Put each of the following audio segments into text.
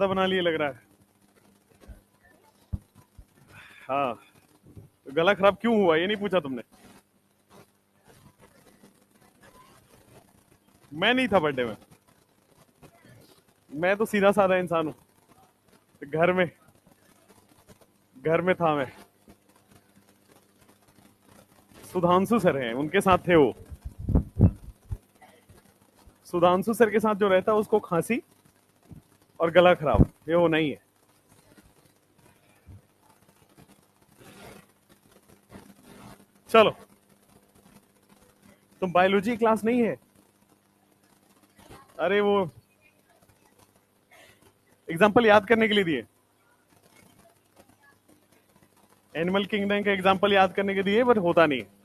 बना लिए लग रहा है। हाँ, गला खराब क्यों हुआ ये नहीं पूछा तुमने? मैं नहीं था बर्थडे में, मैं तो सीधा साधा इंसान हूँ। घर में था मैं। सुधांशु सर हैं, उनके साथ थे वो। सुधांशु सर के साथ जो रहता है उसको खांसी और गला खराब, ये वो नहीं है। चलो, तुम बायोलॉजी क्लास नहीं है? अरे वो एग्जाम्पल याद करने के लिए दिए, एनिमल किंगडम का एग्जाम्पल याद करने के लिए, बट होता नहीं है।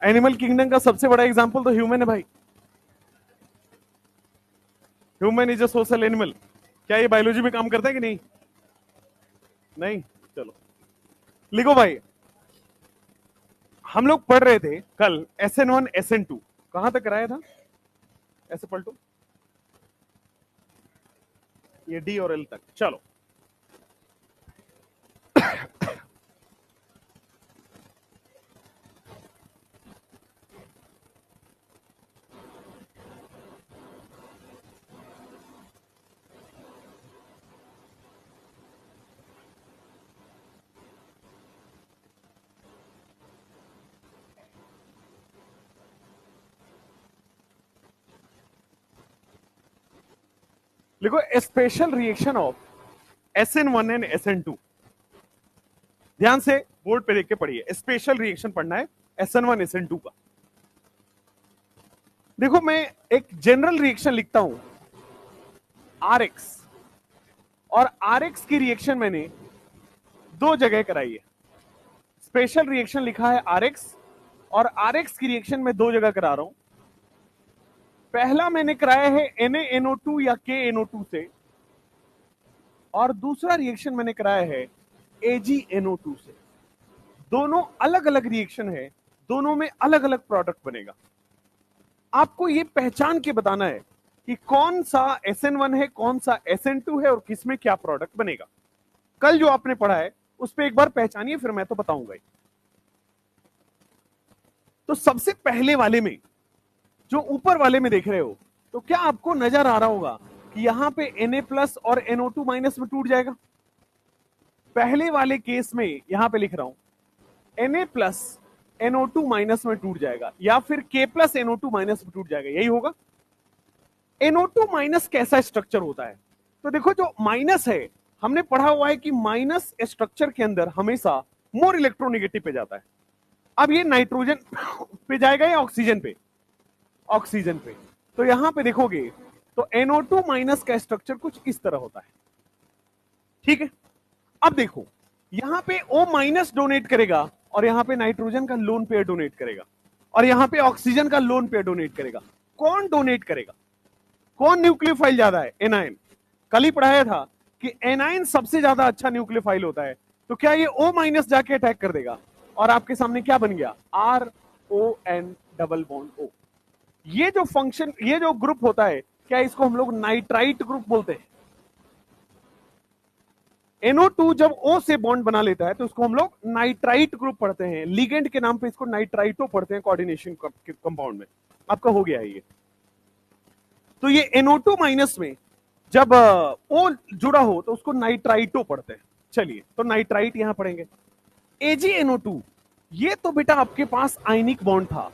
एनिमल किंगडम का सबसे बड़ा एग्जाम्पल तो ह्यूमन है भाई। Human is a social animal. क्या ये बायोलॉजी में काम करता है कि नहीं? नहीं। चलो लिखो भाई, हम लोग पढ़ रहे थे कल SN1 SN2, कहां तक कराया था? ऐसे पलटो, ये D और L तक। चलो, लिखो special reaction of SN1 and SN2। ध्यान से बोर्ड पे देख के पढ़िए, स्पेशल रिएक्शन पढ़ना है SN1 SN2 का। देखो मैं एक जनरल रिएक्शन लिखता हूं RX, और RX की रिएक्शन मैंने दो जगह कराई है। स्पेशल रिएक्शन लिखा है RX, और RX की रिएक्शन में दो जगह करा रहा हूं। पहला मैंने कराया है NaNO2 या KNO2 से, और दूसरा रिएक्शन मैंने कराया है AgNO2 से। दोनों अलग अलग रिएक्शन है, दोनों में अलग अलग प्रोडक्ट बनेगा। आपको ये पहचान के बताना है कि कौन सा SN1 है, कौन सा SN2 है, और किसमें क्या प्रोडक्ट बनेगा। कल जो आपने पढ़ा है उस पर एक बार पहचानिए, फिर मैं तो बताऊंगा ही। तो सबसे पहले वाले में, जो ऊपर वाले में देख रहे हो, तो क्या आपको नजर आ रहा होगा कि यहां पे Na+ और NO2- में टूट जाएगा? पहले वाले केस में यहां पे लिख रहा हूं Na+ NO2- में टूट जाएगा, या फिर K+ NO2- में टूट जाएगा, यही होगा। NO2- कैसा स्ट्रक्चर होता है? तो देखो, जो माइनस है, हमने पढ़ा हुआ है कि माइनस स्ट्रक्चर के अंदर हमेशा मोर इलेक्ट्रोनेगेटिव पे जाता है। अब ये नाइट्रोजन पे जाएगा या ऑक्सीजन पे? ऑक्सीजन पे। तो यहां पे देखोगे तो NO2- का स्ट्रक्चर कुछ इस तरह होता है। ठीक है, अब देखो, यहां पे O- डोनेट करेगा, और यहां पे नाइट्रोजन का लोन पेयर डोनेट करेगा, और यहां पे ऑक्सीजन का लोन पेयर डोनेट करेगा। कौन डोनेट करेगा? कौन न्यूक्लियोफाइल ज्यादा है? एनायन। कल ही पढ़ाया था कि एनायन सबसे ज्यादा अच्छा न्यूक्लियोफाइल होता है। तो क्या ये O- जाके अटैक कर देगा, और आपके सामने क्या बन गया? RON double bond O। ये जो फंक्शन, ये जो ग्रुप होता है, क्या इसको हम लोग नाइट्राइट ग्रुप बोलते हैं? NO2 जब O से बॉन्ड बना लेता है तो उसको हम लोग नाइट्राइट ग्रुप पढ़ते हैं। लिगेंड के नाम पे इसको नाइट्राइटो पढ़ते हैं कोऑर्डिनेशन कंपाउंड में। आपका हो गया है ये। तो ये NO2- में जब O जुड़ा हो तो उसको नाइट्राइटो पढ़ते हैं। चलिए, तो नाइट्राइट यहां पढ़ेंगे। AgNO2, ये तो बेटा आपके पास आयनिक बॉन्ड था,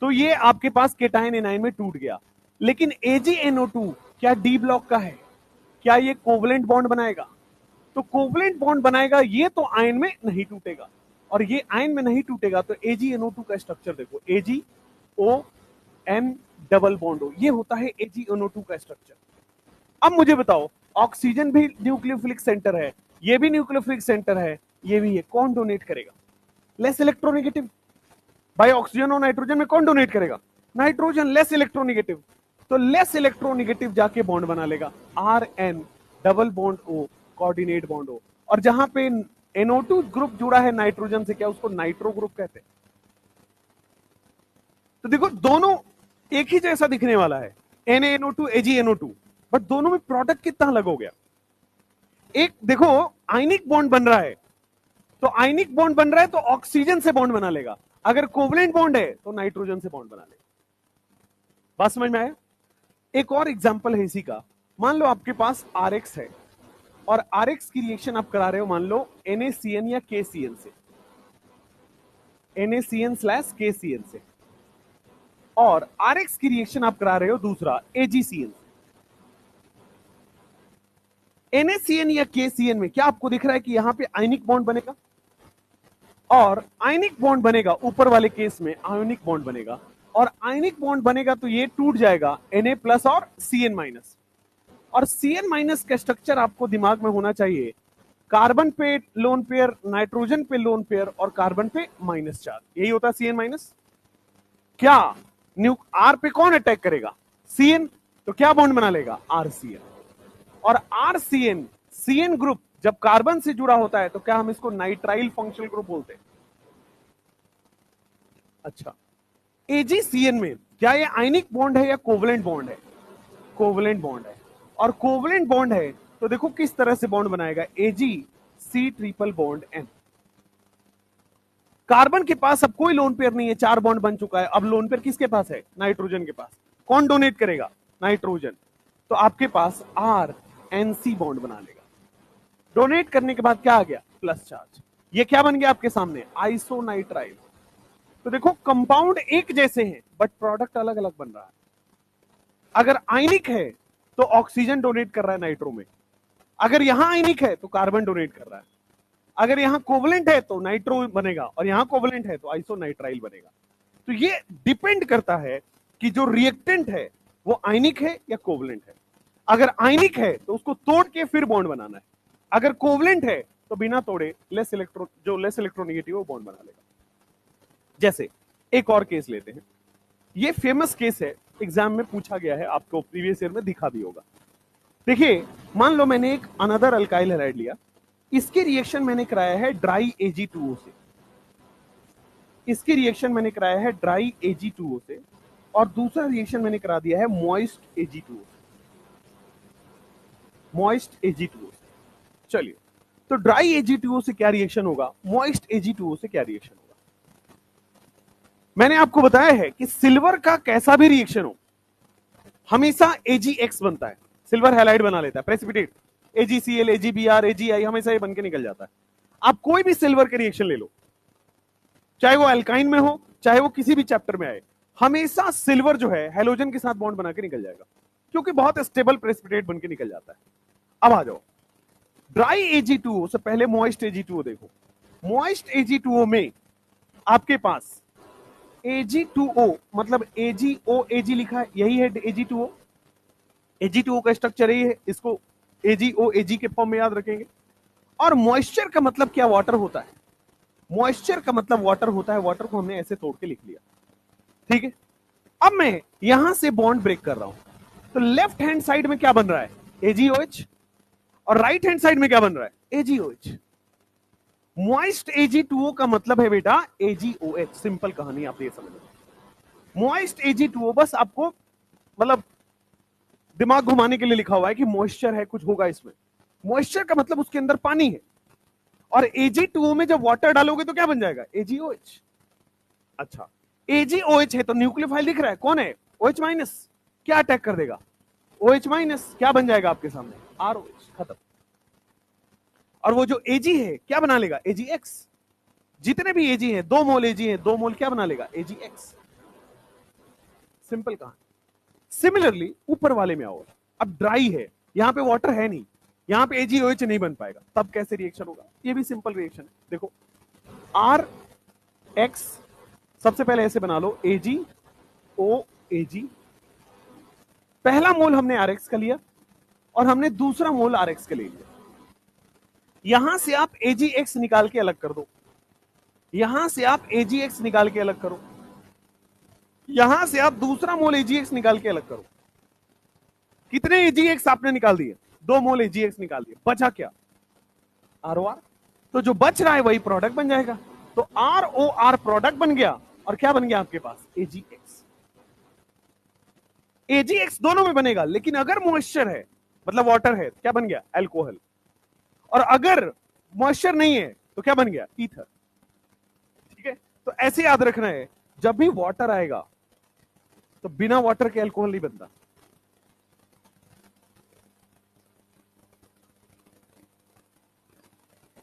तो ये आपके पास केटायन एनायन में टूट गया। लेकिन AgNO2 क्या डी ब्लॉक का है? क्या ये कोवलेंट बॉन्ड बनाएगा? तो कोवलेंट बॉन्ड बनाएगा, ये तो आयन में नहीं टूटेगा, और ये आयन में नहीं टूटेगा। तो AgNO2 का स्ट्रक्चर देखो, AgON डबल बॉन्ड O, ये होता है AgNO2 का स्ट्रक्चर। अब मुझे बताओ, ऑक्सीजन भी न्यूक्लियोफिलिक सेंटर है, ये भी न्यूक्लियोफिलिक सेंटर है, ये भी है। कौन डोनेट करेगा? Less electronegative. भाई ऑक्सीजन और नाइट्रोजन में कौन डोनेट करेगा? नाइट्रोजन। लेस इलेक्ट्रोनेगेटिव, तो लेस इलेक्ट्रोनेगेटिव जाके बॉन्ड बना लेगा, RN double bond O, coordinate bond O। और जहां पे NO2 ग्रुप जुड़ा है नाइट्रोजन से, क्या उसको नाइट्रो ग्रुप कहते हैं? तो देखो, दोनों एक ही जैसा दिखने वाला है, NaNO2 AgNO2, बट दोनों में प्रोडक्ट कितना अलग हो गया। एक देखो आयनिक बॉन्ड बन रहा है, तो आयनिक बॉन्ड बन रहा है तो ऑक्सीजन से बॉन्ड बना लेगा, अगर कोवलेंट बॉन्ड है तो नाइट्रोजन से बॉन्ड बना लेगा। बात समझ में आया। एक और एग्जांपल है इसी का, मान लो आपके पास RX है और RX की रिएक्शन आप करा रहे हो मान लो NaCN या KCN से, NaCN/KCN से, और RX की रिएक्शन आप करा रहे हो दूसरा AgCN। NaCN या KCN में क्या आपको दिख रहा है कि यहां पे आयनिक बॉन्ड बनेगा, और आयनिक बॉन्ड बनेगा, ऊपर वाले केस में आयोनिक बॉन्ड बनेगा, और आयनिक बॉन्ड बनेगा तो ये टूट जाएगा Na+ और Cn-, और Cn- का स्ट्रक्चर आपको दिमाग में होना चाहिए, कार्बन पे लोन पेयर, नाइट्रोजन पे लोन पेयर, और कार्बन पे माइनस चार्ज, यही होता है Cn-। क्या R पे कौन अटैक करेगा? Cn, तो क्या बॉन्ड बना लेगा? RCN। और RCN CN ग्रुप जब कार्बन से जुड़ा होता है तो क्या हम इसको नाइट्राइल फंक्शनल ग्रुप बोलते हैं? अच्छा, AgCN में क्या ये आयनिक बॉन्ड है या कोवलेंट बॉन्ड है? कोवलेंट बॉन्ड है, और कोवलेंट बॉन्ड है तो देखो किस तरह से बॉन्ड बनाएगा, AgC triple bond N। Carbon के पास अब कोई लोन पेयर नहीं है, 4 बॉन्ड बन चुका है, अब लोन पेयर किसके पास है? नाइट्रोजन के पास। कौन डोनेट करेगा? नाइट्रोजन। तो आपके पास RNC बॉन्ड बना लेगा। डोनेट करने के बाद क्या आ गया? Plus charge. ये क्या बन गया आपके सामने? आइसोनाइट्राइल। तो देखो कंपाउंड एक जैसे हैं बट प्रोडक्ट अलग अलग बन रहा है। अगर आयनिक है तो ऑक्सीजन डोनेट कर रहा है नाइट्रो में, अगर यहां आयनिक है तो कार्बन डोनेट कर रहा है, अगर यहां कोवलेंट है तो नाइट्रो बनेगा, और यहां कोवलेंट है तो आइसोनाइट्राइल बनेगा। तो ये डिपेंड करता है कि जो रिएक्टेंट है वो आयनिक है या कोवलेंट है। अगर आयनिक है तो उसको तोड़ के फिर बॉन्ड बनाना है, अगर कोवलेंट है तो बिना तोड़े लेस इलेक्ट्रोनेगेटिव वो बॉन्ड बना लेगा। जैसे एक और केस लेते हैं, ये फेमस केस है, एग्जाम में पूछा गया है, आपको प्रीवियस ईयर में दिखा भी होगा। देखिए मान लो मैंने एक अनदर अल्काइल हैलाइड लिया, इसकी रिएक्शन मैंने कराया है ड्राई Ag2O से, इसकी रिएक्शन मैंने कराया है ड्राई Ag2O से, और दूसरा रिएक्शन मैंने करा दिया है मॉइस्ट Ag2O से, मॉइस्ट Ag2O से। चलिए, तो ड्राई Ag2O से क्या रिएक्शन होगा, मॉइस्ट Ag2O से क्या रिएक्शन होगा। मैंने आपको बताया है कि सिल्वर का कैसा भी रिएक्शन हो हमेशा AgX बनता है, सिल्वर हैलाइड बना लेता है, प्रेसिपिटेट AgCl, AgBr, AgI हमेशा ये बन के निकल जाता है। आप कोई भी सिल्वर के रिएक्शन ले लो, चाहे वो अल्काइन में हो चाहे वो किसी भी चैप्टर में आए, हमेशा सिल्वर जो है हेलोजन के साथ बॉन्ड बना के निकल जाएगा, क्योंकि बहुत स्टेबल प्रेसिपिटेट बन के निकल जाता है। अब आ जाओ ड्राई Ag2O से पहले मॉइस्ट Ag2O देखो। मॉइस्ट Ag2O में आपके पास Ag2O मतलब AgOAg लिखा है, यही है Ag2O। Ag2O का स्ट्रक्चर यही है, इसको AgOAg के फॉर्म में याद रखेंगे। और मॉइस्चर का मतलब क्या? वाटर होता है। मॉइस्चर का मतलब वाटर होता है, वाटर को हमने ऐसे तोड़ के लिख लिया, ठीक है। अब मैं यहां से बॉन्ड ब्रेक कर रहा हूं, तो लेफ्ट हैंड साइड में क्या बन रहा है? AgOH, और राइट हैंड साइड में क्या बन रहा है? AgOH। मॉइस्ट Ag2O का मतलब है बेटा AgOH, सिंपल कहानी आप ये समझ लो। मॉइस्ट Ag2O बस आपको मतलब दिमाग घुमाने के लिए लिखा हुआ है कि मॉइस्चर है, कुछ होगा इसमें। मॉइस्चर का मतलब उसके अंदर पानी है, और Ag2O में जब वाटर डालोगे तो क्या बन जाएगा? AgOH। अच्छा, AgOH है तो न्यूक्लियोफाइल दिख रहा है, कौन है? OH-, क्या अटैक कर देगा? OH-, क्या बन जाएगा आपके सामने? ROH, खत्म। और वो जो Ag है क्या बना लेगा? AgX। जितने भी Ag हैं, 2 मोल Ag हैं, 2 मोल क्या बना लेगा? AgX। सिंपल कहानी। सिमिलरली ऊपर वाले में आओ, अब ड्राई है, यहां पे वाटर है नहीं, यहां पे AgOH नहीं बन पाएगा, तब कैसे रिएक्शन होगा? ये भी सिंपल रिएक्शन है, देखो RX सबसे पहले ऐसे बना लो, AgOAg। पहला मोल हमने RX का लिया और हमने दूसरा मोल RX का ले लिया। यहां से आप AgX निकाल के अलग कर दो, यहां से आप AgX निकाल के अलग करो, यहां से आप दूसरा मोल AgX निकाल के अलग करो। कितने AgX आपने निकाल दिए? 2 मोल AgX निकाल दिए, बचा क्या? ROR। तो जो बच रहा है वही प्रोडक्ट बन जाएगा, तो ROR प्रोडक्ट बन गया, और क्या बन गया आपके पास? AgX। AgX दोनों में बनेगा, लेकिन अगर मॉइस्चर है मतलब वाटर है, क्या बन गया? अल्कोहल। और अगर मॉइस्चर नहीं है तो क्या बन गया? ईथर। ठीक है, तो ऐसे याद रखना है, जब भी वाटर आएगा तो बिना वाटर के अल्कोहल नहीं बनता।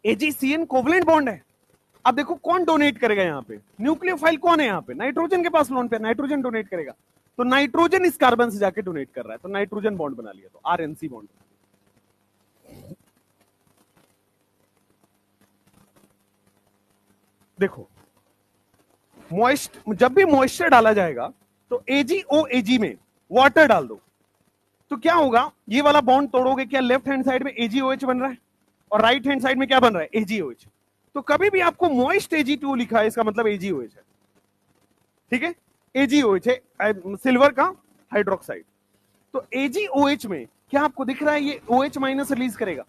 AgCN कोवलेंट बॉन्ड है। अब देखो कौन डोनेट करेगा यहां पे? न्यूक्लियोफाइल कौन है यहां पे? नाइट्रोजन के पास लोन पे, नाइट्रोजन डोनेट करेगा। तो नाइट्रोजन इस कार्बन से जाके डोनेट कर रहा है, तो नाइट्रोजन बॉन्ड बना लिया, तो RNC बॉन्ड। देखो मॉइस्ट, जब भी मॉइस्चर डाला जाएगा तो AgOAg में वाटर डाल दो, तो क्या होगा? ये वाला बॉन्ड तोड़ोगे, क्या लेफ्ट हैंड साइड में AgOH बन रहा है और राइट हैंड साइड में क्या बन रहा है? AgOH। तो कभी भी आपको मॉइस्ट Ag2 लिखा है, इसका मतलब AgOH है। ठीक है, AgOH है, सिल्वर का हाइड्रोक्साइड। तो AgOH में क्या आपको दिख रहा है? ये OH माइनस रिलीज करेगा,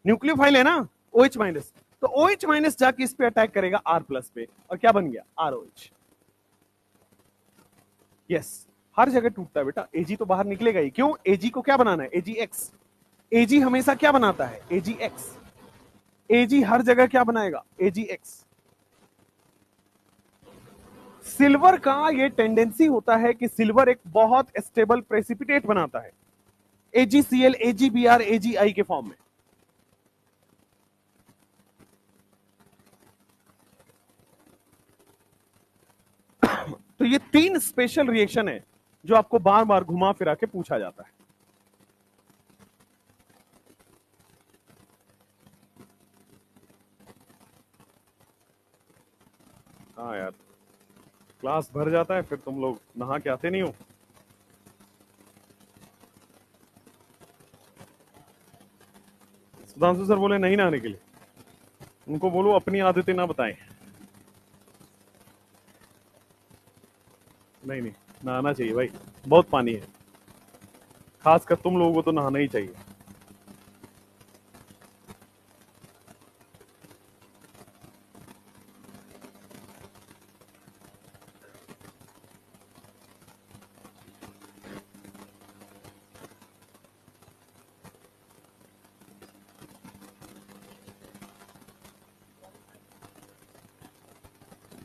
न्यूक्लियोफाइल है ना, OH माइनस। तो OH माइनस जाके इस पे अटैक करेगा R प्लस पे, और क्या बन गया? ROH। यस, हर जगह टूटता है बेटा, Ag तो बाहर निकलेगा ही। क्यों? Ag को क्या बनाना है? AgX। Ag हमेशा क्या बनाता है? AgX। Ag हर जगह क्या बनाएगा? AgX। सिल्वर का ये टेंडेंसी होता है कि सिल्वर एक बहुत स्टेबल प्रेसिपिटेट बनाता है, AgCl, AgBr, AgI के फॉर्म में। तो ये 3 स्पेशल रिएक्शन है जो आपको बार बार घुमा फिरा के पूछा जाता है। हाँ यार, क्लास भर जाता है, फिर तुम लोग नहा के आते नहीं हो। सुधांशु सर बोले नहीं नहाने के लिए, उनको बोलो अपनी आदतें ना बताएं। नहीं नहीं, नहाना चाहिए भाई, बहुत पानी है, खासकर तुम लोगों को तो नहाना ही चाहिए।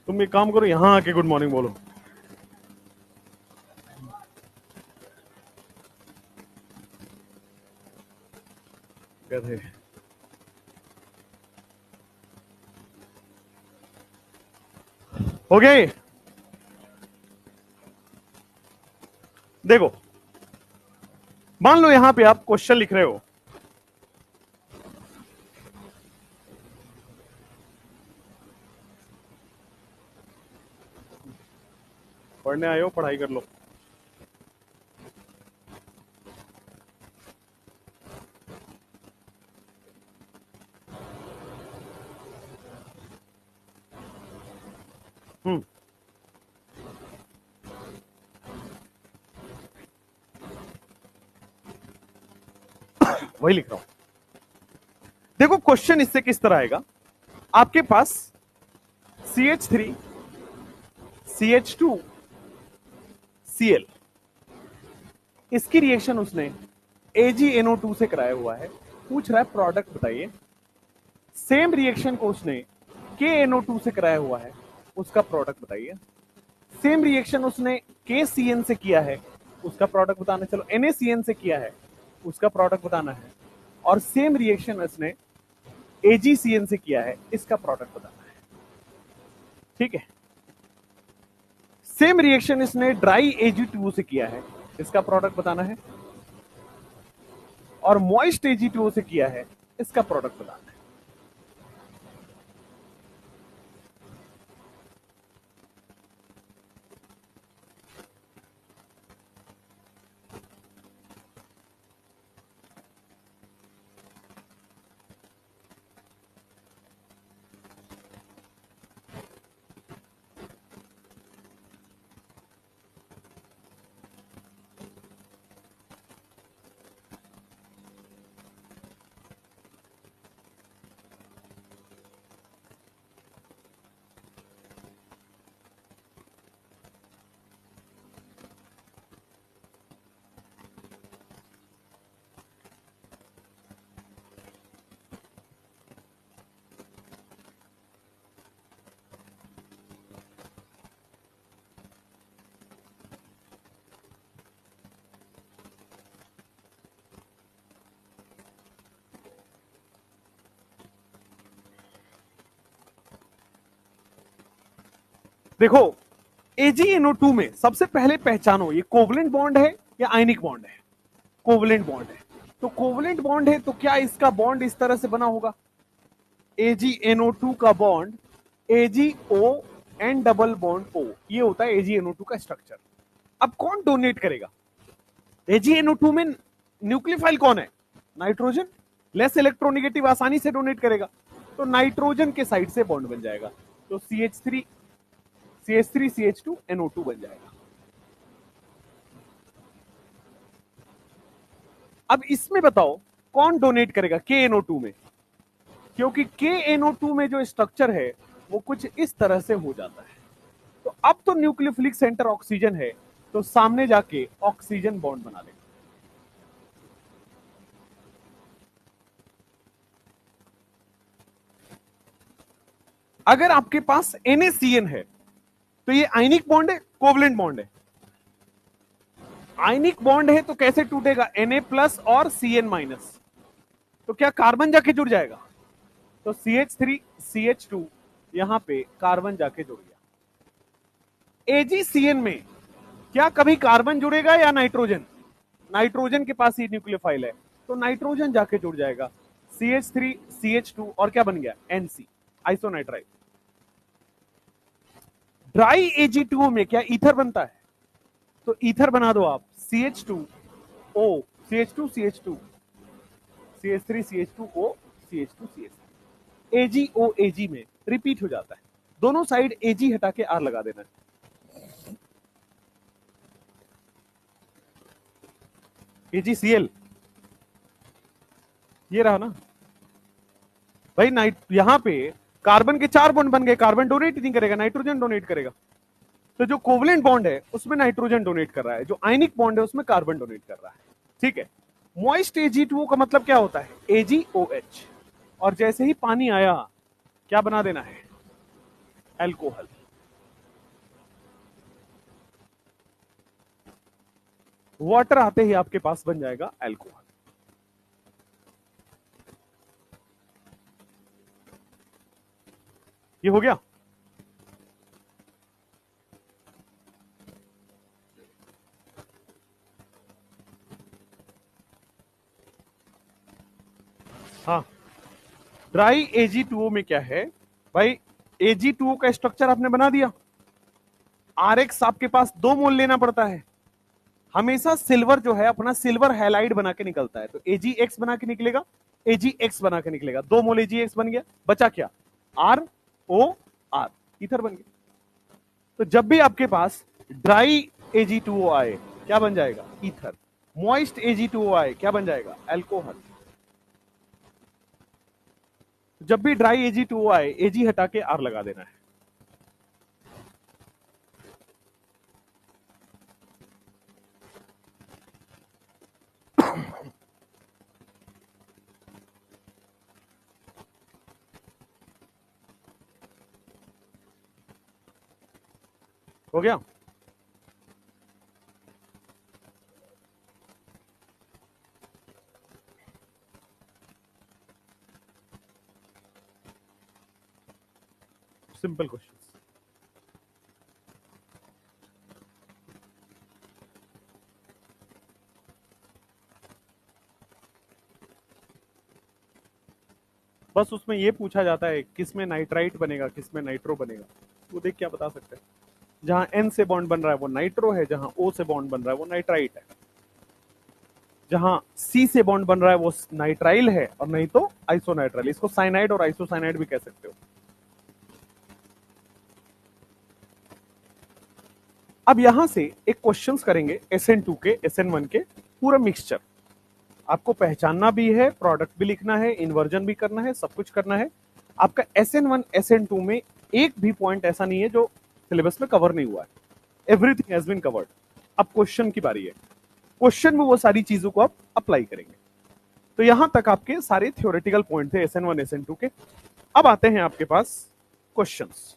तुम एक काम करो, यहां आके गुड मॉर्निंग बोलो। कहते हो गए? देखो, मान लो यहां पे आप क्वेश्चन लिख रहे हो, पढ़ने आए हो, पढ़ाई कर लो। हम्म, वही लिख रहा हूं। देखो क्वेश्चन इससे किस तरह आएगा, आपके पास CH3 CH2 Cl, इसकी रिएक्शन उसने AgNO2 से कराया हुआ है, पूछ रहा है प्रोडक्ट बताइए। सेम रिएक्शन को उसने KNO2 से कराया हुआ है, उसका प्रोडक्ट बताइए। सेम रिएक्शन उसने KCN से किया है, उसका प्रोडक्ट बताना। चलो NaCN से किया है, उसका प्रोडक्ट बताना है। और सेम रिएक्शन उसने AgCN से किया है, इसका प्रोडक्ट बताना है। ठीक है, सेम रिएक्शन इसने ड्राई Ag2O से किया है, इसका प्रोडक्ट बताना है। और मॉइस्ट Ag2O से किया है, इसका प्रोडक्ट बताना है। देखो AgNO2 में सबसे पहले पहचानो ये कोवलेंट बॉन्ड है या आयनिक बॉन्ड है। कोवलेंट बॉन्ड है, तो कोवलेंट बॉन्ड है तो क्या इसका बॉन्ड इस तरह से बना होगा, AgNO2 का bond AgO N double bond O, ये होता है AgNO2 का स्ट्रक्चर। अब कौन डोनेट करेगा, AgNO2 में न्यूक्लियोफाइल कौन है, नाइट्रोजन, लेस इलेक्ट्रोनेगेटिव आसानी से डोनेट करेगा, तो नाइट्रोजन के साइड से बॉन्ड बन जाएगा, तो CH3CH2NO2 बन जाएगा। अब इसमें बताओ कौन डोनेट करेगा KNO2 में, क्योंकि KNO2 में जो स्ट्रक्चर है वो कुछ इस तरह से हो जाता है। तो अब तो न्यूक्लियोफिलिक सेंटर ऑक्सीजन है, तो सामने जाके ऑक्सीजन बॉन्ड बना लेगा। अगर आपके पास NaCN है तो ये आयनिक बॉन्ड है, कोवलेंट बॉन्ड है। आयनिक बॉन्ड है तो कैसे टूटेगा, Na प्लस और Cn माइनस, तो क्या कार्बन जाके जुड़ जाएगा, तो CH3CH2 यहां पे कार्बन जाके जुड़ गया। AgCN में क्या कभी कार्बन जुड़ेगा या नाइट्रोजन, नाइट्रोजन के पास ही न्यूक्लियोफाइल है, तो नाइट्रोजन जाके जुड़ जाएगा, CH3CH2 और क्या बन गया, NC आइसोनाइट्राइल। ड्राई Ag2O में क्या ईथर बनता है, तो ईथर बना दो आप, CH2O CH2CH2 CH3CH2O CH2CH2 AgOAg में रिपीट हो जाता है, दोनों साइड Ag हटा के R लगा देना है। AgCl ये रहा ना भाई, नाइट यहां पे कार्बन के 4 बॉन्ड बन गए, कार्बन डोनेट नहीं करेगा, नाइट्रोजन डोनेट करेगा, तो जो कोवलेंट बॉन्ड है उसमें नाइट्रोजन डोनेट कर रहा है, जो आयनिक बॉन्ड है उसमें कार्बन डोनेट कर रहा है। ठीक है, मॉइस्ट Ag2O का मतलब क्या होता है, AgOH, और जैसे ही पानी आया क्या बना देना है, एल्कोहल। वाटर आते ही आपके पास बन जाएगा एल्कोहल। ये हो गया। हाँ, ड्राई Ag2O में क्या है भाई, Ag2O का स्ट्रक्चर आपने बना दिया, RX आपके पास 2 मोल लेना पड़ता है, हमेशा सिल्वर जो है अपना सिल्वर हैलाइड बना के निकलता है, तो AgX बना के निकलेगा, AgX बना के निकलेगा, 2 मोल AgX बन गया, बचा क्या, ROR, ईथर बन गया। तो जब भी आपके पास ड्राई Ag2O आए क्या बन जाएगा, ईथर, मॉइस्ट Ag2O आए क्या बन जाएगा, एल्कोहल। जब भी ड्राई Ag2O आए Ag हटा के R लगा देना है। हो गया। Simple question. बस उसमें ये पूछा जाता है किसमें नाइट्राइट बनेगा किसमें नाइट्रो बनेगा, वो देख क्या बता सकते हैं। जहां N से बॉन्ड बन रहा है वो नाइट्रो है, जहां O से बॉन्ड बन रहा है वो नाइट्राइट है, जहां C से बॉन्ड बन रहा है वो नाइट्राइल है, और नहीं तो आइसोनाइट्राइल, इसको साइनाइड और आइसोसाइनाइड भी कह सकते हो। अब यहां से एक क्वेश्चंस करेंगे SN2 के SN1 के पूरा मिक्सचर, आपको पहचानना भी है, प्रोडक्ट भी लिखना है, इन्वर्जन भी करना है, सब कुछ करना है। आपका SN1 SN2 में एक भी पॉइंट ऐसा नहीं है जो सिलेबस में कवर नहीं हुआ है, एवरीथिंग हैज बीन कवर्ड। अब क्वेश्चन की बारी है, क्वेश्चन में वो सारी चीजों को आप अप्लाई करेंगे। तो यहां तक आपके सारे थ्योरेटिकल पॉइंट थे SN1 SN2 के। अब आते हैं आपके पास क्वेश्चंस।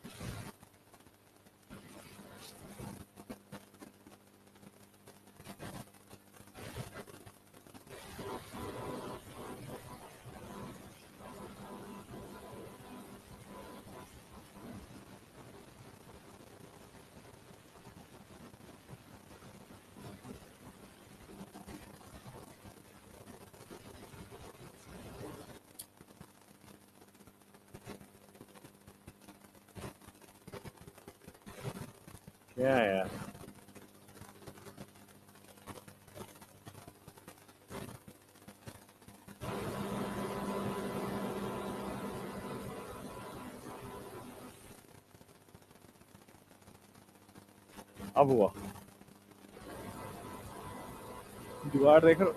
क्या है यार? अब हुआ जुगाड़ देख रहे हो?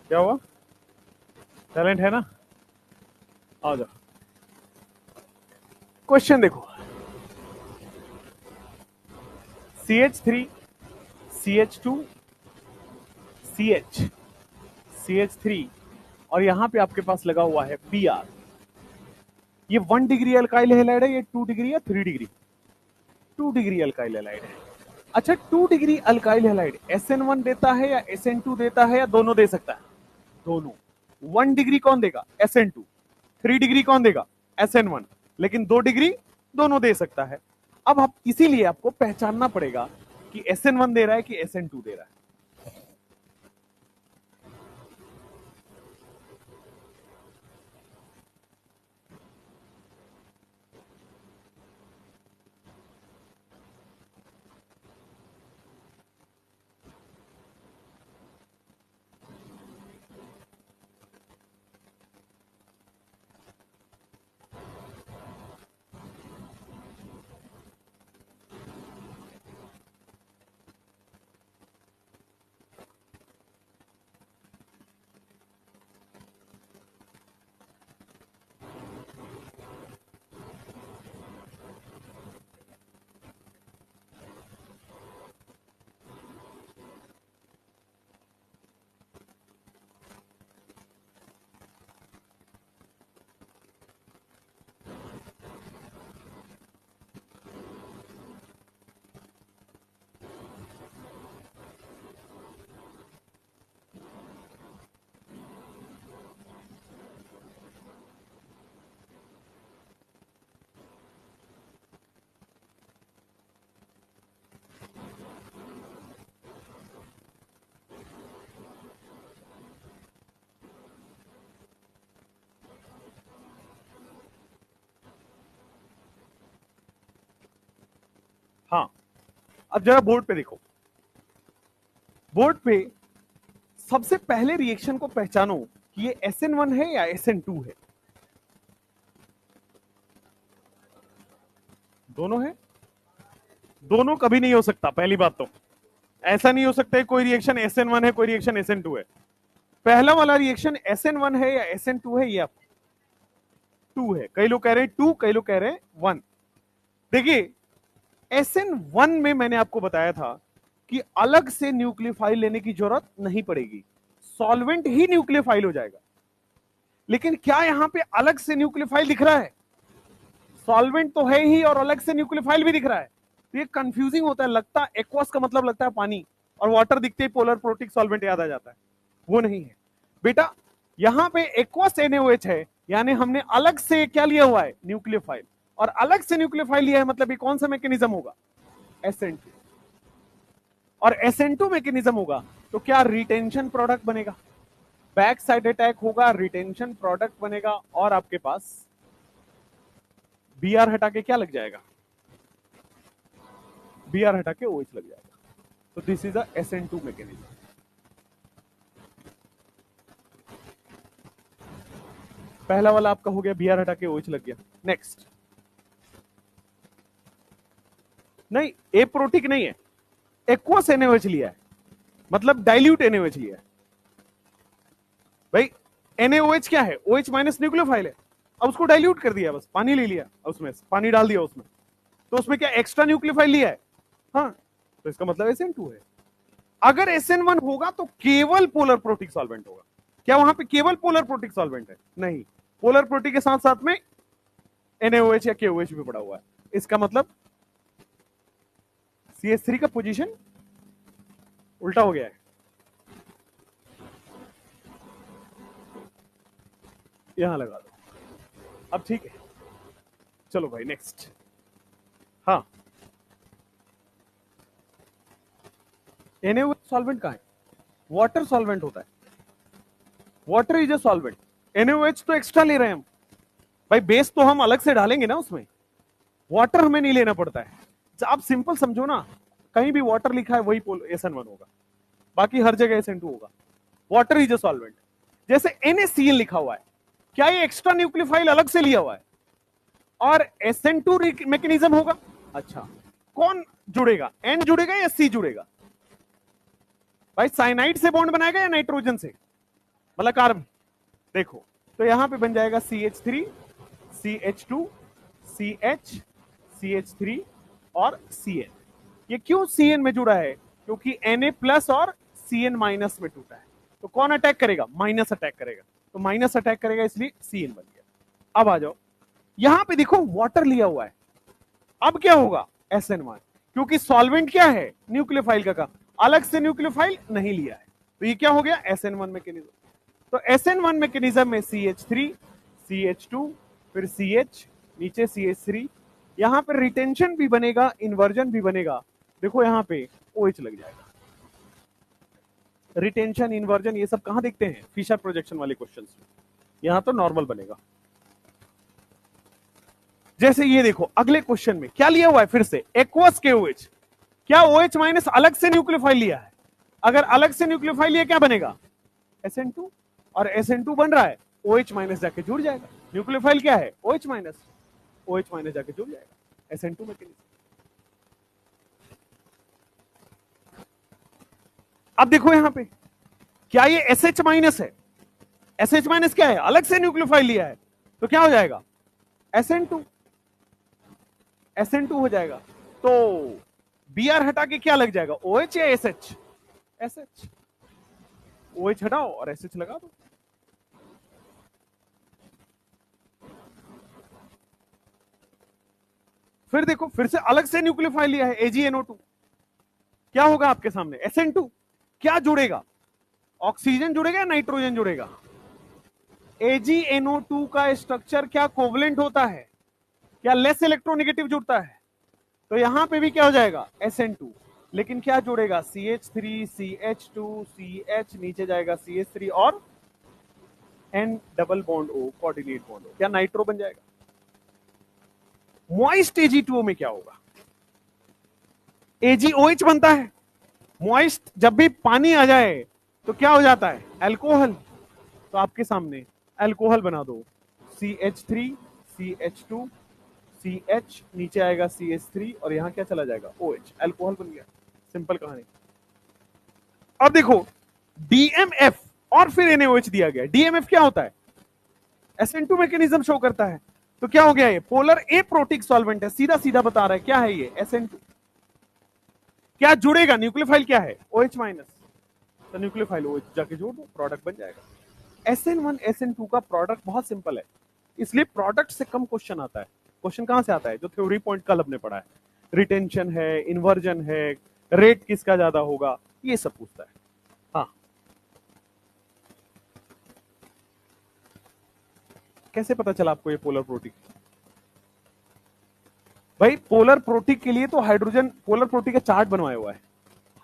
क्या हुआ? टैलेंट है ना? आ जाओ। क्वेश्चन देखो, CH3, CH2, CH, CH3 और यहां पे आपके पास लगा हुआ है Br। ये 1 डिग्री अल्काइल हैलाइड है, ये 2 डिग्री या 3 डिग्री? 2 डिग्री अल्काइल हैलाइड है। अच्छा, 2 डिग्री अल्काइल हैलाइड SN1 देता है या SN2 देता है या दोनों दे सकता है? दोनों। 1 डिग्री कौन देगा? SN2। 3 डिग्री कौन देगा? SN1। लेकिन 2 डिग्री दोनों दे सकता है। अब आप इसीलिए आपको पहचानना पड़ेगा कि SN1 दे रहा है कि SN2 दे रहा है। हाँ, अब जरा बोर्ड पे देखो। बोर्ड पे सबसे पहले रिएक्शन को पहचानो कि ये SN1 है या SN2 है। दोनों है? दोनों कभी नहीं हो सकता। पहली बात तो ऐसा नहीं हो सकता है कोई रिएक्शन SN1 है कोई रिएक्शन SN2 है। पहला वाला रिएक्शन SN1 है या SN2 है? ये आप 2 है। कई लोग कह रहे हैं 2, कई लोग कह रहे हैं 1। देखिए, SN1 में मैंने आपको बताया था कि अलग से न्यूक्लियोफाइल लेने की जरूरत नहीं पड़ेगी, सॉल्वेंट ही न्यूक्लियोफाइल हो जाएगा। लेकिन क्या यहां पे अलग से न्यूक्लियोफाइल दिख रहा है? सॉल्वेंट तो है ही और अलग से न्यूक्लियोफाइल भी दिख रहा है। तो ये कंफ्यूजिंग होता है, लगता एक्वस का मतलब लगता है पानी, और वाटर दिखते ही पोलर प्रोटिक सॉल्वेंट याद आ जाता है। वो नहीं है बेटा, यहां पे एक्वस NaOH है, यानी हमने अलग से क्या लिया हुआ है? न्यूक्लियोफाइल। और अलग से न्यूक्लियोफाइल लिया है मतलब ये कौन सा मैकेनिज्म होगा? SN2। और SN2 मैकेनिज्म होगा तो क्या रिटेंशन प्रोडक्ट बनेगा, बैक साइड अटैक होगा, रिटेंशन प्रोडक्ट बनेगा, और आपके पास Br हटा के क्या लग जाएगा? Br हटा के OH लग जाएगा। तो this is a SN2 mechanism. पहला वाला आपका हो गया, Br हटा के OH लग गया। नेक्स्ट, नहीं एप्रोटिक नहीं है, एक्वस NaOH लिया है, मतलब डाइल्यूट NaOH लिया है। भाई NaOH क्या है? OH माइनस न्यूक्लियोफाइल है। अब उसको डाइल्यूट कर दिया, बस पानी ले लिया, उसमें पानी डाल दिया उसमें, तो उसमें क्या एक्स्ट्रा न्यूक्लियोफाइल लिया है? हाँ, तो इसका मतलब SN2 है। अगर SN1 होगा तो केवल पोलर प्रोटिक सॉल्वेंट होगा। क्या वहां पे केवल पोलर प्रोटिक सॉल्वेंट है? नहीं, पोलर प्रोटिक के साथ साथ में NaOH या KOH भी पड़ा हुआ है। इसका मतलब CH3 का पोजीशन उल्टा हो गया है। यहां लगा दो। अब ठीक है, चलो भाई नेक्स्ट। हाँ, NaOH सॉल्वेंट कहां है? वाटर सॉल्वेंट होता है, water is a solvent. NaOH तो एक्स्ट्रा ले रहे हैं हम, भाई बेस तो हम अलग से डालेंगे ना उसमें। वाटर हमें नहीं लेना पड़ता है। आप सिंपल समझो ना, कहीं भी वाटर लिखा है वही SN1 होगा, बाकी हर जगह SN2 होगा। Water is a solvent. जैसे NaCl लिखा हुआ है, क्या ये एक्स्ट्रा न्यूक्लियोफाइल अलग से लिया हुआ है और SN2 मैकेनिज्म होगा? अच्छा, कौन जुड़ेगा, N जुड़ेगा या C जुड़ेगा? भाई साइनाइड से बॉन्ड बनाएगा या नाइट्रोजन से, मतलब कार्बन? देखो तो यहां पे बन जाएगा CH3 CH2 CH CH3 और Cn। ये क्यों Cn में जुड़ा है? क्योंकि Na प्लस और Cn माइनस में टूटा है, तो कौन अटैक करेगा? माइनस अटैक करेगा, तो माइनस अटैक करेगा, इसलिए Cn बन गया। अब आ जाओ, यहां पे देखो वाटर लिया हुआ है, अब क्या होगा? SN1, क्योंकि सॉल्वेंट क्या है? न्यूक्लियोफाइल का काम, अलग से न्यूक्लियोफाइल नहीं लिया है, तो ये क्या हो गया? SN1 mechanism. तो SN1 मैकेनिज्म में CH3 CH2 फिर CH, नीचे CH3, यहां पर रिटेंशन भी बनेगा, इन्वर्जन भी बनेगा। देखो यहां पे OH लग जाएगा। रिटेंशन, इन्वर्जन, ये सब कहां देखते हैं? फिशर प्रोजेक्शन वाले क्वेश्चंस में। यहां तो नॉर्मल बनेगा। जैसे ये देखो अगले क्वेश्चन में क्या लिया हुआ है? फिर से एक्वस KOH। क्या OH माइनस अलग से न्यूक्लियोफाइल लिया है? अगर अलग से न्यूक्लियोफाइल लिया क्या बनेगा? SN2, और SN2 बन रहा है, OH माइनस जाके जुड़ जाएगा। न्यूक्लियोफाइल क्या है? OH माइनस, OH माइनस जाके जुड़ जाएगा, SN2 मैकेनिज्म। अब देखो यहां पे, क्या ये SH माइनस है? SH माइनस क्या है? अलग से न्यूक्लियोफाइल लिया है, तो क्या हो जाएगा? SN2, SN2 हो जाएगा। तो Br हटा के क्या लग जाएगा? OH या SH? SH। OH हटाओ और SH लगा दो। फिर देखो, फिर से अलग से न्यूक्लियोफाइल लिया है, AgNO2, क्या होगा आपके सामने? SN2। क्या जुड़ेगा? ऑक्सीजन जुड़ेगा या नाइट्रोजन जुड़ेगा? AgNO2 का स्ट्रक्चर क्या कोवलेंट होता है? क्या लेस इलेक्ट्रोनेगेटिव जुड़ता है? तो यहां पे भी क्या हो जाएगा? SN2। लेकिन क्या जुड़ेगा? CH3 CH2 CH, नीचे जाएगा CH3 और N double bond O, coordinate bond O, क्या नाइट्रो बन जाएगा? मॉइस्ट Ag2O में क्या होगा? AgOH बनता है। मॉइस्ट जब भी पानी आ जाए तो क्या हो जाता है? अल्कोहल। तो आपके सामने अल्कोहल बना दो, CH3 CH2 CH, नीचे आएगा CH3 और यहां क्या चला जाएगा? OH, अल्कोहल बन गया। सिंपल कहानी। अब देखो DMF और फिर NaOH दिया गया। DMF क्या होता है? SN2 मैकेनिज्म शो करता है। तो क्या हो गया? ये पोलर एप्रोटिक सॉल्वेंट है, सीधा सीधा बता रहा है क्या है ये? SN2। क्या जुड़ेगा? न्यूक्लियोफाइल क्या है? OH माइनस, तो न्यूक्लियोफाइल OH जाके जोड़ दो, प्रोडक्ट बन जाएगा। SN1 SN2 का प्रोडक्ट बहुत सिंपल है, इसलिए प्रोडक्ट से कम क्वेश्चन आता है। क्वेश्चन कहां से आता है? जो थ्योरी पॉइंट कल हमने पढ़ा है, रिटेंशन है, इन्वर्जन है, रेट किसका ज्यादा होगा, ये सब पूछता है। हाँ, कैसे पता चला आपको ये पोलर प्रोटिक? भाई पोलर प्रोटिक के लिए तो हाइड्रोजन, पोलर प्रोटिक का चार्ट बनवाया हुआ है।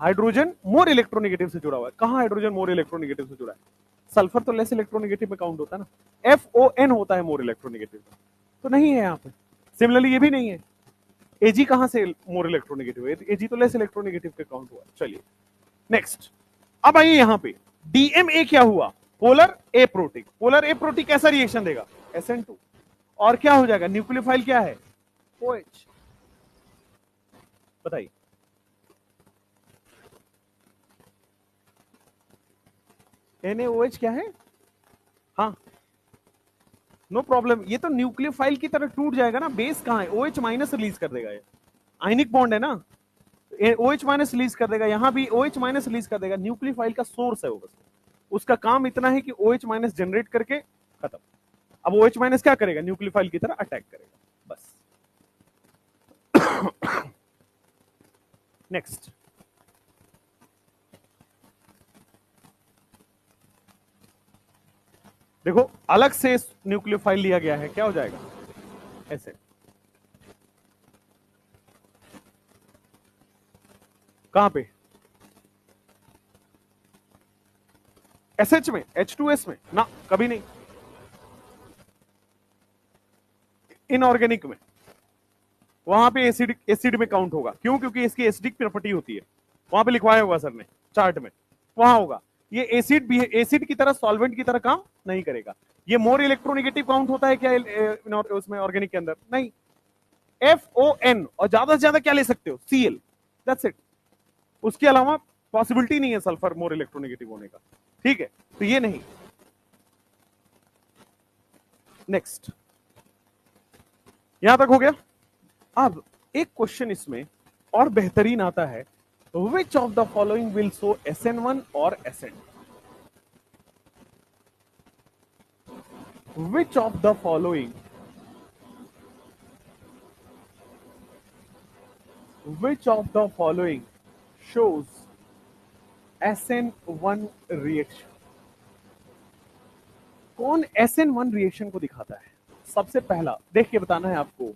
हाइड्रोजन मोर इलेक्ट्रोनेगेटिव से जुड़ा हुआ है। कहां हाइड्रोजन मोर इलेक्ट्रोनेगेटिव से जुड़ा है? सल्फर तो लेस इलेक्ट्रोनेगेटिव में काउंट होता है ना, FON होता है मोर इलेक्ट्रोनेगेटिव, तो नहीं है यहां पे। सिमिलरली ये भी नहीं है। Ag कहां से मोर इलेक्ट्रोनेगेटिव है? Ag तो लेस इलेक्ट्रोनेगेटिव के काउंट हुआ। चलिए नेक्स्ट, अब आइए यहां पे DMA क्या हुआ? Polar aprotic. पोलर एप्रोटिक कैसा रिएक्शन देगा? SN2, और क्या हो जाएगा? न्यूक्लियोफाइल क्या है? OH। बताइए, NaOH क्या है? हाँ, नो प्रॉब्लम, ये तो न्यूक्लियोफाइल की तरह टूट जाएगा ना। बेस कहां है? OH माइनस रिलीज कर देगा, ये आयनिक बॉन्ड है ना, OH माइनस रिलीज कर देगा, यहां भी OH माइनस रिलीज कर देगा। न्यूक्लियोफाइल का सोर्स है वो, बस उसका काम इतना है कि OH माइनस जनरेट करके खत्म। अब OH माइनस क्या करेगा? न्यूक्लियोफाइल की तरह अटैक करेगा, बस। नेक्स्ट, देखो अलग से न्यूक्लियोफाइल लिया गया है, क्या हो जाएगा? ऐसे। कहां पे? SH में, H2S में ना, कभी नहीं। इनऑर्गेनिक में वहां पे एसिड में काउंट होगा। क्यों? क्योंकि इसकी एसिडिक प्रॉपर्टी होती है, वहां पे लिखवाया होगा सर ने चार्ट में, वहां होगा। ये एसिड भी एसिड की तरह सॉल्वेंट की तरह काम नहीं करेगा। ये मोर इलेक्ट्रोनेगेटिव काउंट होता है क्या उसमें ऑर्गेनिक के अंदर? नहीं। FON और ज्यादा से ज्यादा क्या ले सकते हो? Cl, that's it. उसके अलावा पॉसिबिलिटी नहीं है सल्फर मोर इलेक्ट्रोनेगेटिव होने का। ठीक है, तो ये नहीं। नेक्स्ट, यहां तक हो गया। अब एक क्वेश्चन इसमें और बेहतरीन आता है, which of the following will show SN1 और SN2? Which of the following, which of the following shows SN1 reaction? कौन SN1 रिएक्शन को दिखाता है? सबसे पहला देख के बताना है आपको।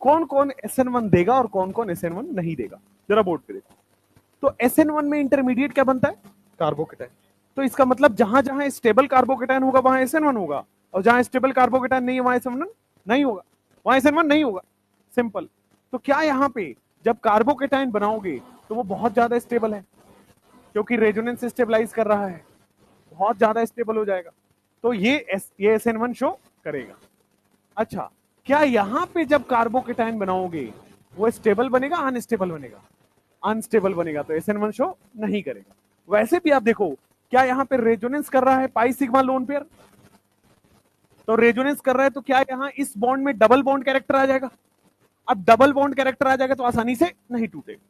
कौन कौन SN1 देगा और कौन कौन SN1 नहीं देगा, जरा बोर्ड पे देखो। तो SN1 में इंटरमीडिएट क्या बनता है? कार्बोकेटाइन। तो इसका मतलब जहां जहां स्टेबल कार्बोकेटाइन होगा वहां SN1 होगा, और जहां स्टेबल कार्बोकेटाइन नहीं है वहां SN1 नहीं होगा, वहां SN1 नहीं होगा। सिंपल। तो क्या यहां पे जब कार्बोकेटाइन बनाओगे तो वो बहुत ज्यादा स्टेबल है, क्योंकि रेजोनेंस स्टेबलाइज कर रहा है, बहुत ज्यादा स्टेबल हो जाएगा, तो ये SN1 शो करेगा। अच्छा, क्या यहां पे जब कार्बोकेटाइन बनाओगे वो स्टेबल बनेगा अनस्टेबल बनेगा? अनस्टेबल बनेगा, तो SN1 शो नहीं करेगा। वैसे भी आप देखो, क्या यहां पे रेजोनेंस कर रहा है पाई सिग्मा लोन पेयर? तो रेजोनेंस कर रहा है, तो क्या यहां इस बॉन्ड में डबल बॉन्ड कैरेक्टर आ जाएगा? अब डबल बॉन्ड कैरेक्टर आ जाएगा तो आसानी से नहीं टूटेगा,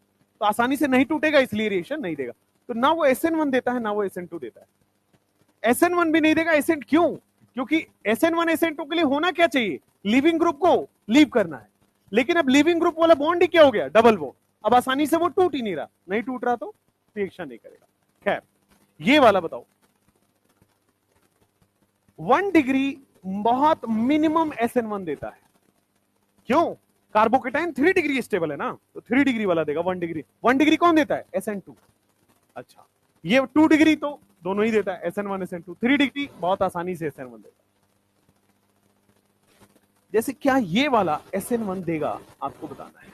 तो आसानी से नहीं टूटेगा, इसलिए रिएक्शन नहीं देगा। तो ना वो SN1 देता है ना वो SN2 देता है। SN1 भी नहीं देगा, SN क्यों? क्योंकि SN1 SN2 के लिए होना क्या चाहिए? लिविंग ग्रुप को लीव करना है, लेकिन अब लिविंग ग्रुप वाला बॉन्ड ही क्या हो गया? Double bond. अब आसानी से वो टूट ही नहीं रहा, नहीं टूट रहा तो रिएक्शन नहीं करेगा। खैर, ये वाला बताओ। 1 डिग्री बहुत मिनिमम SN1 देता है। क्यों? कार्बोकेटाइन 3 डिग्री स्टेबल है ना, तो 3 डिग्री वाला देगा 1 डिग्री। 1 डिग्री कौन देता है? SN2। अच्छा, ये 2 डिग्री तो दोनों ही देता है, SN1 SN2। 3 डिग्री बहुत आसानी से SN1 देता है। जैसे क्या ये वाला SN1 देगा, आपको बताना है।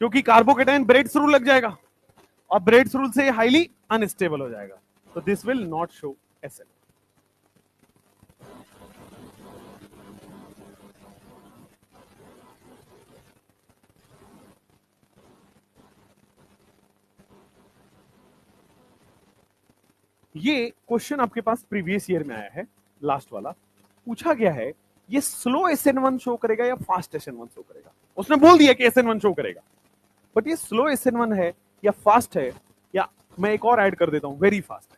क्योंकि कार्बोकेटाइन ब्रेड्स रूल लग जाएगा, और ब्रेड्स रूल से हाईली अनस्टेबल हो जाएगा, तो this will not show SN। ये क्वेश्चन आपके पास प्रीवियस ईयर में आया है, लास्ट वाला। पूछा गया है ये स्लो SN1 शो करेगा या फास्ट SN1 शो करेगा? उसने बोल दिया कि SN1 शो करेगा, बट ये स्लो SN1 है या फास्ट है, या मैं एक और ऐड कर देता हूं, वेरी फास्ट है।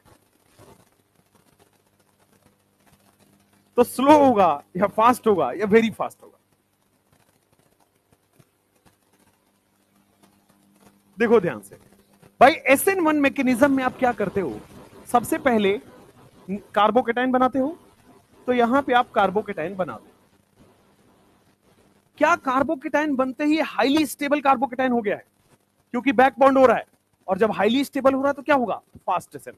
तो स्लो होगा या फास्ट होगा या वेरी फास्ट होगा? देखो ध्यान से भाई, SN1 मैकेनिज्म में आप क्या करते हो? सबसे पहले कार्बोकेटाइन बनाते हो, तो यहां पे आप कार्बोकेटाइन बना दो। क्या कार्बोकेटाइन बनते ही हाईली स्टेबल कार्बोकेटाइन हो गया है? क्योंकि बैक बॉन्ड हो रहा है, और जब हाईली स्टेबल हो रहा है तो क्या होगा? Fast SN।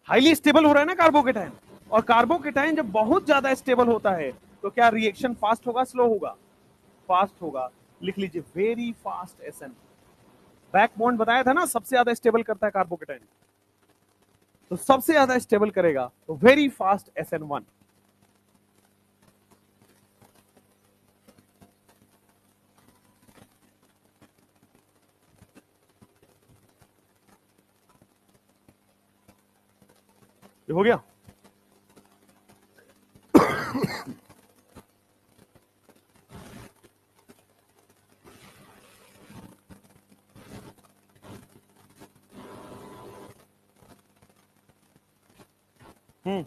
हाईली स्टेबल हो रहा है ना कार्बोकेटाइन, और कार्बोकेटाइन जब बहुत ज्यादा स्टेबल होता है तो क्या रिएक्शन फास्ट होगा स्लो होगा? फास्ट होगा। लिख लीजिए, very fast SN। Back bond बताया था ना सबसे ज्यादा स्टेबल करता है कार्बोकेटाइन, तो सबसे ज्यादा स्टेबल करेगा, तो वेरी फास्ट SN1। ये हो गया। क्या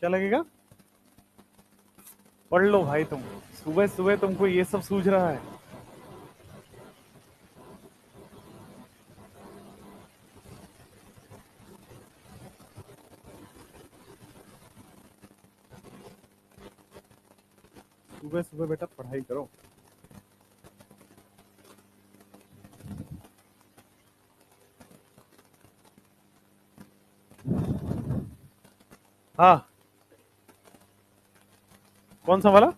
लगेगा? पढ़ लो भाई तुम, सुबह सुबह तुमको ये सब सूझ रहा है। सुबह सुबह बेटा पढ़ाई करो। हाँ, कौन सा वाला?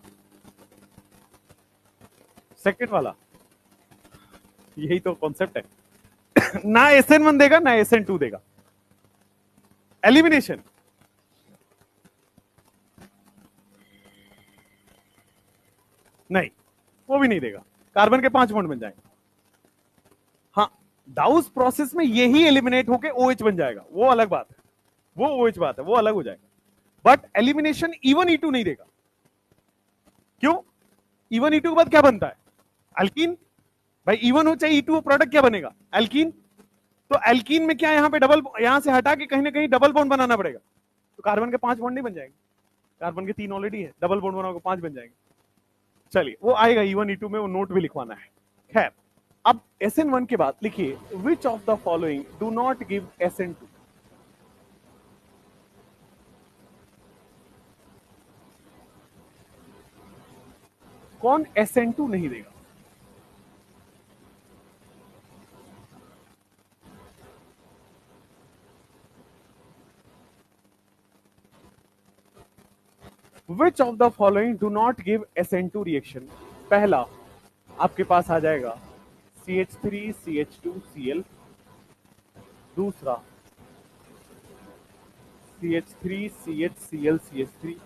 सेकंड वाला। यही तो कॉन्सेप्ट है। ना SN1 देगा ना SN2 देगा। एलिमिनेशन नहीं, वो भी नहीं देगा। कार्बन के 5 बॉन्ड बन जाएंगे। हाँ, डाउस प्रोसेस में यही एलिमिनेट होके OH बन जाएगा, वो अलग बात है। वो OH बात है, वो अलग हो जाएगा। बट एलिमिनेशन E1 E2 नहीं देगा। क्यों? E1 E2 के बाद क्या बनता है? अल्कीन। भाई E1 हो चाहे E2 हो, प्रोडक्ट क्या बनेगा? अल्कीन। तो अल्कीन में क्या यहां पे डबल, यहां से हटा के कहीं ना कहीं डबल बॉन्ड बनाना पड़ेगा। तो कार्बन के 5 बॉन्ड नहीं बन जाएंगे। कार्बन के 3 ऑलरेडी है, डबल बॉन्ड बनाओगे 5 बन जाएंगे। चलिए, वो आएगा E1 E2 में, वो नोट भी लिखवाना है। खैर, अब SN1 के बाद लिखिए, which of the following do not give SN2। कौन SN2 नहीं देगा? Which of the following do not give SN2 reaction? पहला आपके पास आ जाएगा CH3 CH2 Cl। दूसरा CH3 CH Cl CH3।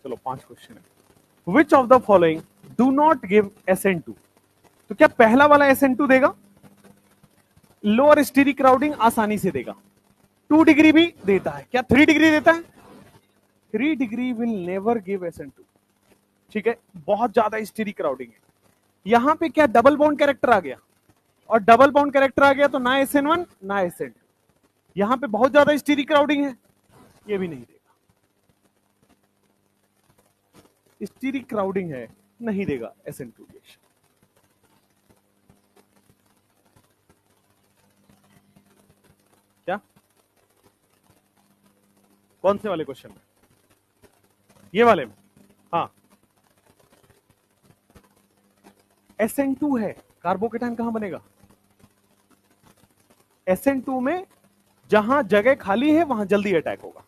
चलो 5 क्वेश्चन है। Which of the following do not give SN2? तो क्या पहला वाला SN2 देगा? लोअर स्टीरिक क्राउडिंग आसानी से देगा। 2 डिग्री भी देता है। क्या 3 डिग्री देता है? 3 degree will never give SN2। ठीक है, बहुत ज्यादा स्टीरिक क्राउडिंग है। यहां पे क्या डबल बॉन्ड कैरेक्टर आ गया, और डबल बॉन्ड कैरेक्टर आ गया तो ना SN1 ना SN2। यहां पे बहुत ज्यादा स्टीरिक क्राउडिंग है, ये भी नहीं देगा। स्टीरिक क्राउडिंग है, नहीं देगा SN2 रिएक्शन। क्या? कौन से वाले क्वेश्चन में? ये वाले में? हाँ, SN2 है, कार्बोकेटाइन कहां बनेगा? SN2 में जहां जगह खाली है वहां जल्दी अटैक होगा।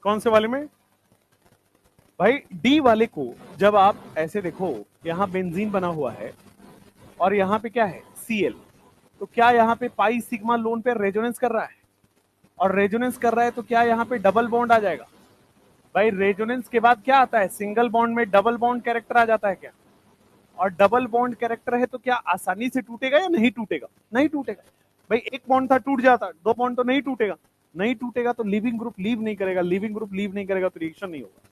कौन से वाले में? भाई डी वाले को जब आप ऐसे देखो, यहां बेंजीन बना हुआ है और यहां पे क्या है? Cl। तो क्या यहां पे पाई सिग्मा लोन पे रेजोनेंस कर रहा है? और रेजोनेंस कर रहा है तो क्या यहां पे डबल बॉन्ड आ जाएगा? भाई रेजोनेंस के बाद क्या आता है? सिंगल बॉन्ड में डबल बॉन्ड कैरेक्टर आ जाता है क्या? और डबल बॉन्ड कैरेक्टर है तो क्या आसानी से टूटेगा या नहीं टूटेगा? नहीं टूटेगा। भाई एक बॉन्ड था टूट जाता, 2 बॉन्ड तो नहीं टूटेगा। नहीं टूटेगा तो लिविंग ग्रुप लीव नहीं करेगा, लिविंग ग्रुप लीव नहीं करेगा तो रिएक्शन नहीं होगा।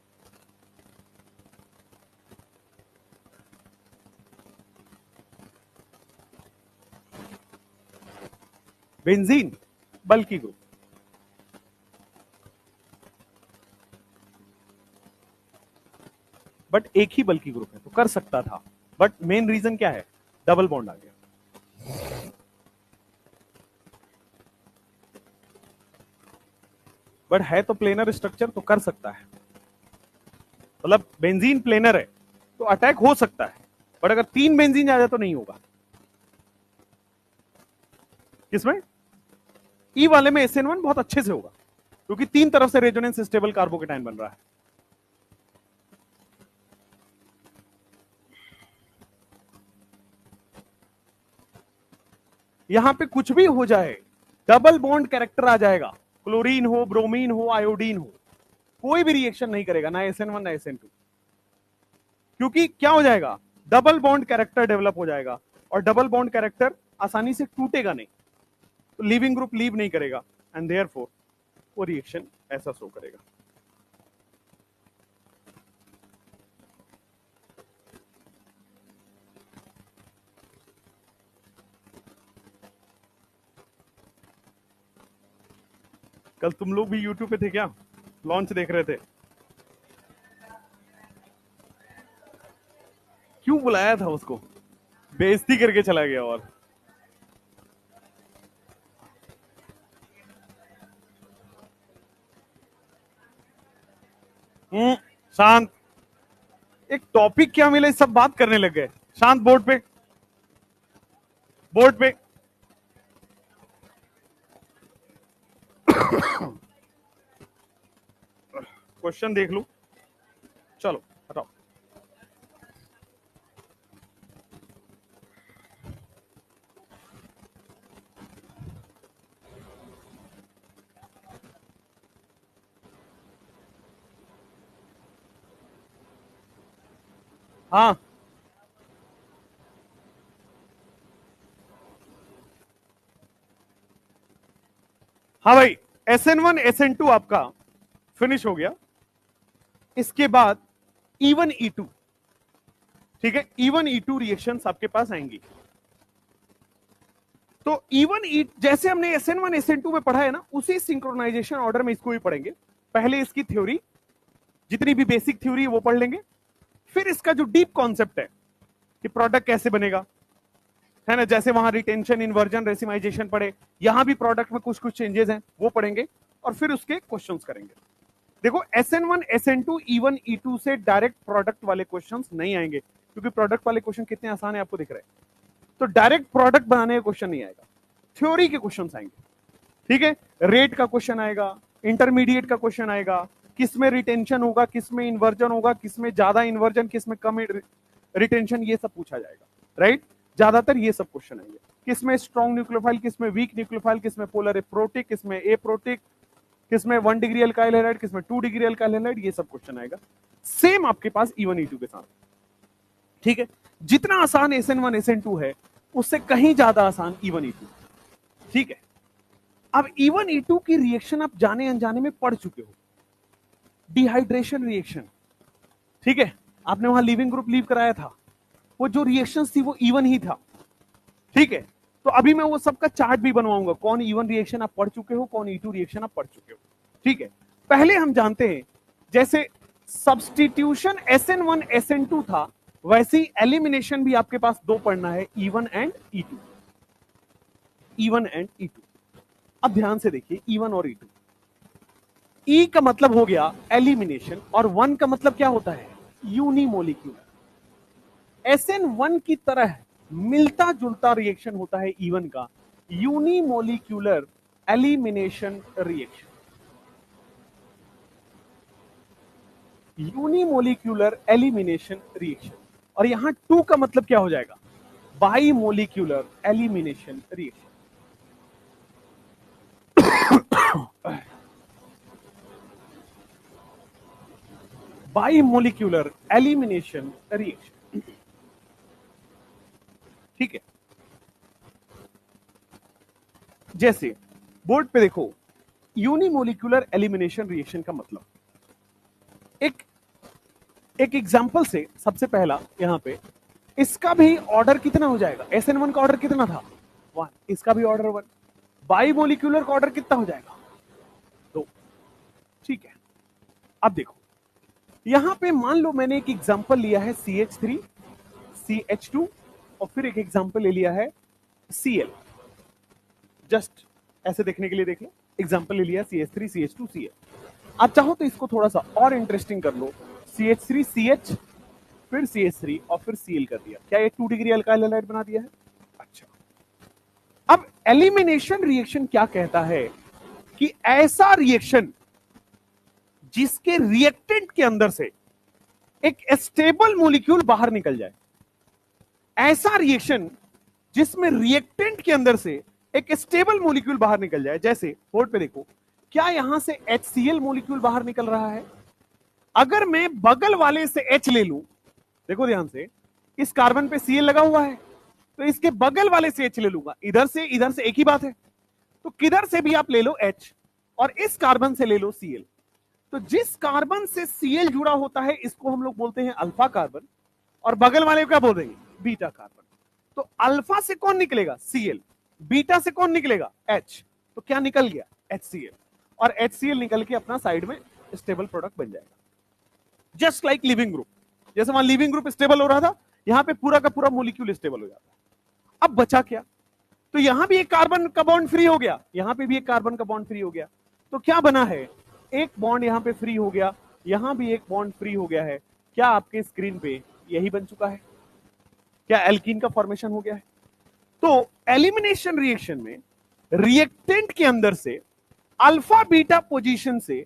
बेंजीन बल्कि ग्रुप। बट एक ही बल्कि ग्रुप है तो कर सकता था, बट मेन रीजन क्या है, डबल बॉन्ड आ गया। बट है तो प्लेनर स्ट्रक्चर तो कर सकता है, मतलब बेंजीन प्लेनर है तो अटैक हो सकता है, बट अगर 3 बेंजीन आ जाए तो नहीं होगा। किसमें? ई वाले में SN1 बहुत अच्छे से होगा क्योंकि 3 तरफ से रेजोनेंस स्टेबल कार्बोकेटाइन बन रहा है। यहां पे कुछ भी हो जाए डबल बॉन्ड कैरेक्टर आ जाएगा, क्लोरीन हो, ब्रोमीन हो, आयोडीन हो, कोई भी रिएक्शन नहीं करेगा, ना SN1 ना SN2, क्योंकि क्या हो जाएगा, डबल बॉन्ड कैरेक्टर डेवलप हो जाएगा, और डबल बॉन्ड कैरेक्टर आसानी से टूटेगा नहीं, तो लीविंग ग्रुप लीव नहीं करेगा, एंड देयरफॉर वो रिएक्शन ऐसा शो करेगा। कल तुम लोग भी यूट्यूब पे थे क्या, लॉन्च देख रहे थे? क्यों बुलाया था उसको, बेइज्जती करके चला गया। और शांत, एक टॉपिक क्या मिले सब बात करने लग गए। शांत, बोर्ड पे, बोर्ड पे। क्वेश्चन देख लो, चलो हटाओ। हाँ हाँ भाई, SN1 SN2 आपका फिनिश हो गया। इसके बाद E1 E2, ठीक है, E1 E2 रिएक्शंस आपके पास आएंगी। तो E1 जैसे हमने SN1 SN2 में पढ़ा है ना, उसी सिंक्रोनाइजेशन ऑर्डर में इसको भी पढ़ेंगे। पहले इसकी थ्योरी, जितनी भी बेसिक थ्योरी है वो पढ़ लेंगे, फिर इसका जो डीप कॉन्सेप्ट है कि प्रोडक्ट कैसे बनेगा, है ना, जैसे वहां रिटेंशन, इन्वर्जन, रेसिमाइजेशन पढ़े, यहां भी प्रोडक्ट में कुछ कुछ चेंजेस हैं वो पढ़ेंगे, और फिर उसके क्वेश्चंस करेंगे। देखो SN1 SN2 E1 E2 से डायरेक्ट प्रोडक्ट वाले क्वेश्चंस नहीं आएंगे, क्योंकि प्रोडक्ट वाले क्वेश्चन कितने आसान है आपको दिख रहे हैं, तो डायरेक्ट प्रोडक्ट बनाने का क्वेश्चन नहीं आएगा, थ्योरी के क्वेश्चन आएंगे। ठीक है, रेट का क्वेश्चन आएगा, इंटरमीडिएट का क्वेश्चन आएगा, किसमें रिटेंशन होगा, किसमें इन्वर्जन होगा, किसमें ज्यादा इन्वर्जन, किसमें कम रिटेंशन, ये सब पूछा जाएगा, राइट। ज्यादातर ये सब क्वेश्चन आएंगे, किसमें स्ट्रॉन्ग न्यूक्लियोफाइल, किसमें वीक न्यूक्लियोफाइल, किसमें पोलर एप्रोटिक, किसमें एप्रोटिक, किसमें 1 डिग्री अल्काइल हैलाइड, किसमें 2 डिग्री अल्काइल हैलाइड, ये सब क्वेश्चन आएगा सेम आपके पास E1 E2 के साथ। ठीक है, जितना आसान SN1 SN2 है उससे कहीं ज्यादा आसान E1 E2। ठीक है, अब E1 E2 की रिएक्शन आप जाने अनजाने में पढ़ चुके हो, डिहाइड्रेशन रिएक्शन, ठीक है, आपने वहां लिविंग ग्रुप लीव कराया था, वो जो रिएक्शंस थी वो E1 ही था। ठीक है, तो अभी मैं वो सबका चार्ट भी बनवाऊंगा, कौन E1 रिएक्शन आप पढ़ चुके हो, कौन E2 रिएक्शन आप पढ़ चुके हो। ठीक है, पहले हम जानते हैं जैसे सब्सटीट्यूशन SN1 SN2 था, वैसे ही एलिमिनेशन भी आपके पास दो पढ़ना है, E1 and E2, E1 and E2। अब ध्यान से देखिए, E1 और E2, E का मतलब हो गया एलिमिनेशन, और 1 का मतलब क्या होता है, यूनिमोलिक्यूलर। SN1 की तरह मिलता जुलता रिएक्शन होता है E1 का, unimolecular elimination reaction. Unimolecular elimination reaction, और यहां 2 का मतलब क्या हो जाएगा, by molecular elimination reaction. By molecular elimination reaction. ठीक है, जैसे बोर्ड पे देखो, यूनिमोलिक्यूलर एलिमिनेशन रिएक्शन का मतलब, एक एक एग्जांपल से, सबसे पहला यहां पे, इसका भी ऑर्डर कितना हो जाएगा, SN1 का ऑर्डर कितना था, 1, इसका भी ऑर्डर 1, बाई मोलिक्यूलर का ऑर्डर कितना हो जाएगा, 2। ठीक है, अब देखो यहां पे मान लो मैंने एक एग्जांपल लिया है CH3 CH2 और फिर एक एग्जांपल ले लिया है Cl। जस्ट ऐसे देखने के लिए देख लो, एग्जांपल ले लिया CH3 CH2 Cl। आप चाहो तो इसको थोड़ा सा और इंटरेस्टिंग कर लो, CH3 CH फिर CH3 और फिर Cl कर दिया। क्या ये 2 डिग्री अल्काइल हैलाइड बना दिया है? अच्छा, अब एलिमिनेशन रिएक्शन क्या कहता है कि ऐसा रिएक्शन जिसके रिएक्टेंट के अंदर से एक स्टेबल मॉलिक्यूल बाहर निकल जाए, ऐसा रिएक्शन जिसमें रिएक्टेंट के अंदर से एक स्टेबल मॉलिक्यूल बाहर निकल जाए। जैसे बोर्ड पे देखो, क्या यहां से HCl मॉलिक्यूल बाहर निकल रहा है? अगर मैं बगल वाले से H ले लूं, देखो ध्यान से, इस कार्बन पे Cl लगा हुआ है, तो इसके बगल वाले से H ले लूंगा। इधर से एक ही बात है, तो किधर से भी आप ले लो H और इस कार्बन से ले लो Cl। तो जिस कार्बन से Cl जुड़ा होता है इसको हम लोग बोलते हैं अल्फा कार्बन, और बगल वाले को क्या बोल देंगे? Beta carbon. तो अल्फा से कौन निकलेगा? Cl। बीटा से कौन निकलेगा? H। तो क्या निकल गया? HCl। और HCl निकल के अपना साइड में स्टेबल प्रोडक्ट बन जाएगा, जस्ट लाइक लिविंग ग्रुप। जैसे वहां लिविंग ग्रुप स्टेबल हो रहा था, यहां पे पूरा का पूरा मॉलिक्यूल स्टेबल हो जाता है। अब बचा क्या? तो यहां भी एक कार्बन का बॉन्ड फ्री हो गया, यहां पे भी एक कार्बन का बॉन्ड फ्री हो गया। तो क्या बना है? एक बॉन्ड यहां पे फ्री हो गया, यहां भी एक बॉन्ड फ्री हो गया है। क्या आपके स्क्रीन पे यही बन चुका है? क्या एल्कीन का फॉर्मेशन हो गया है? तो एलिमिनेशन रिएक्शन में रिएक्टेंट के अंदर से अल्फा बीटा पोजीशन से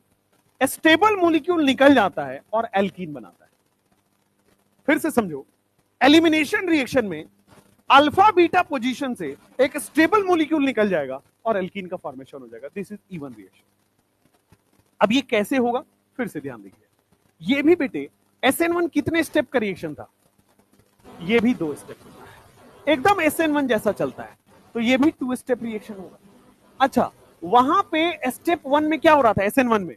स्टेबल मॉलिक्यूल निकल जाता है और एल्कीन बनाता है। फिर से समझो, एलिमिनेशन रिएक्शन में अल्फा बीटा पोजीशन से एक स्टेबल मॉलिक्यूल निकल जाएगा और एल्कीन का फॉर्मेशन हो जाएगा। This is E one reaction. अब ये कैसे होगा? फिर से ध्यान दीजिए, ये भी बेटे SN1 कितने स्टेप का रिएक्शन था? ये भी 2 स्टेप होता है, एकदम SN1 जैसा चलता है, तो ये भी 2 स्टेप रिएक्शन होगा। अच्छा, वहां पे स्टेप 1 में क्या हो रहा था? SN1 में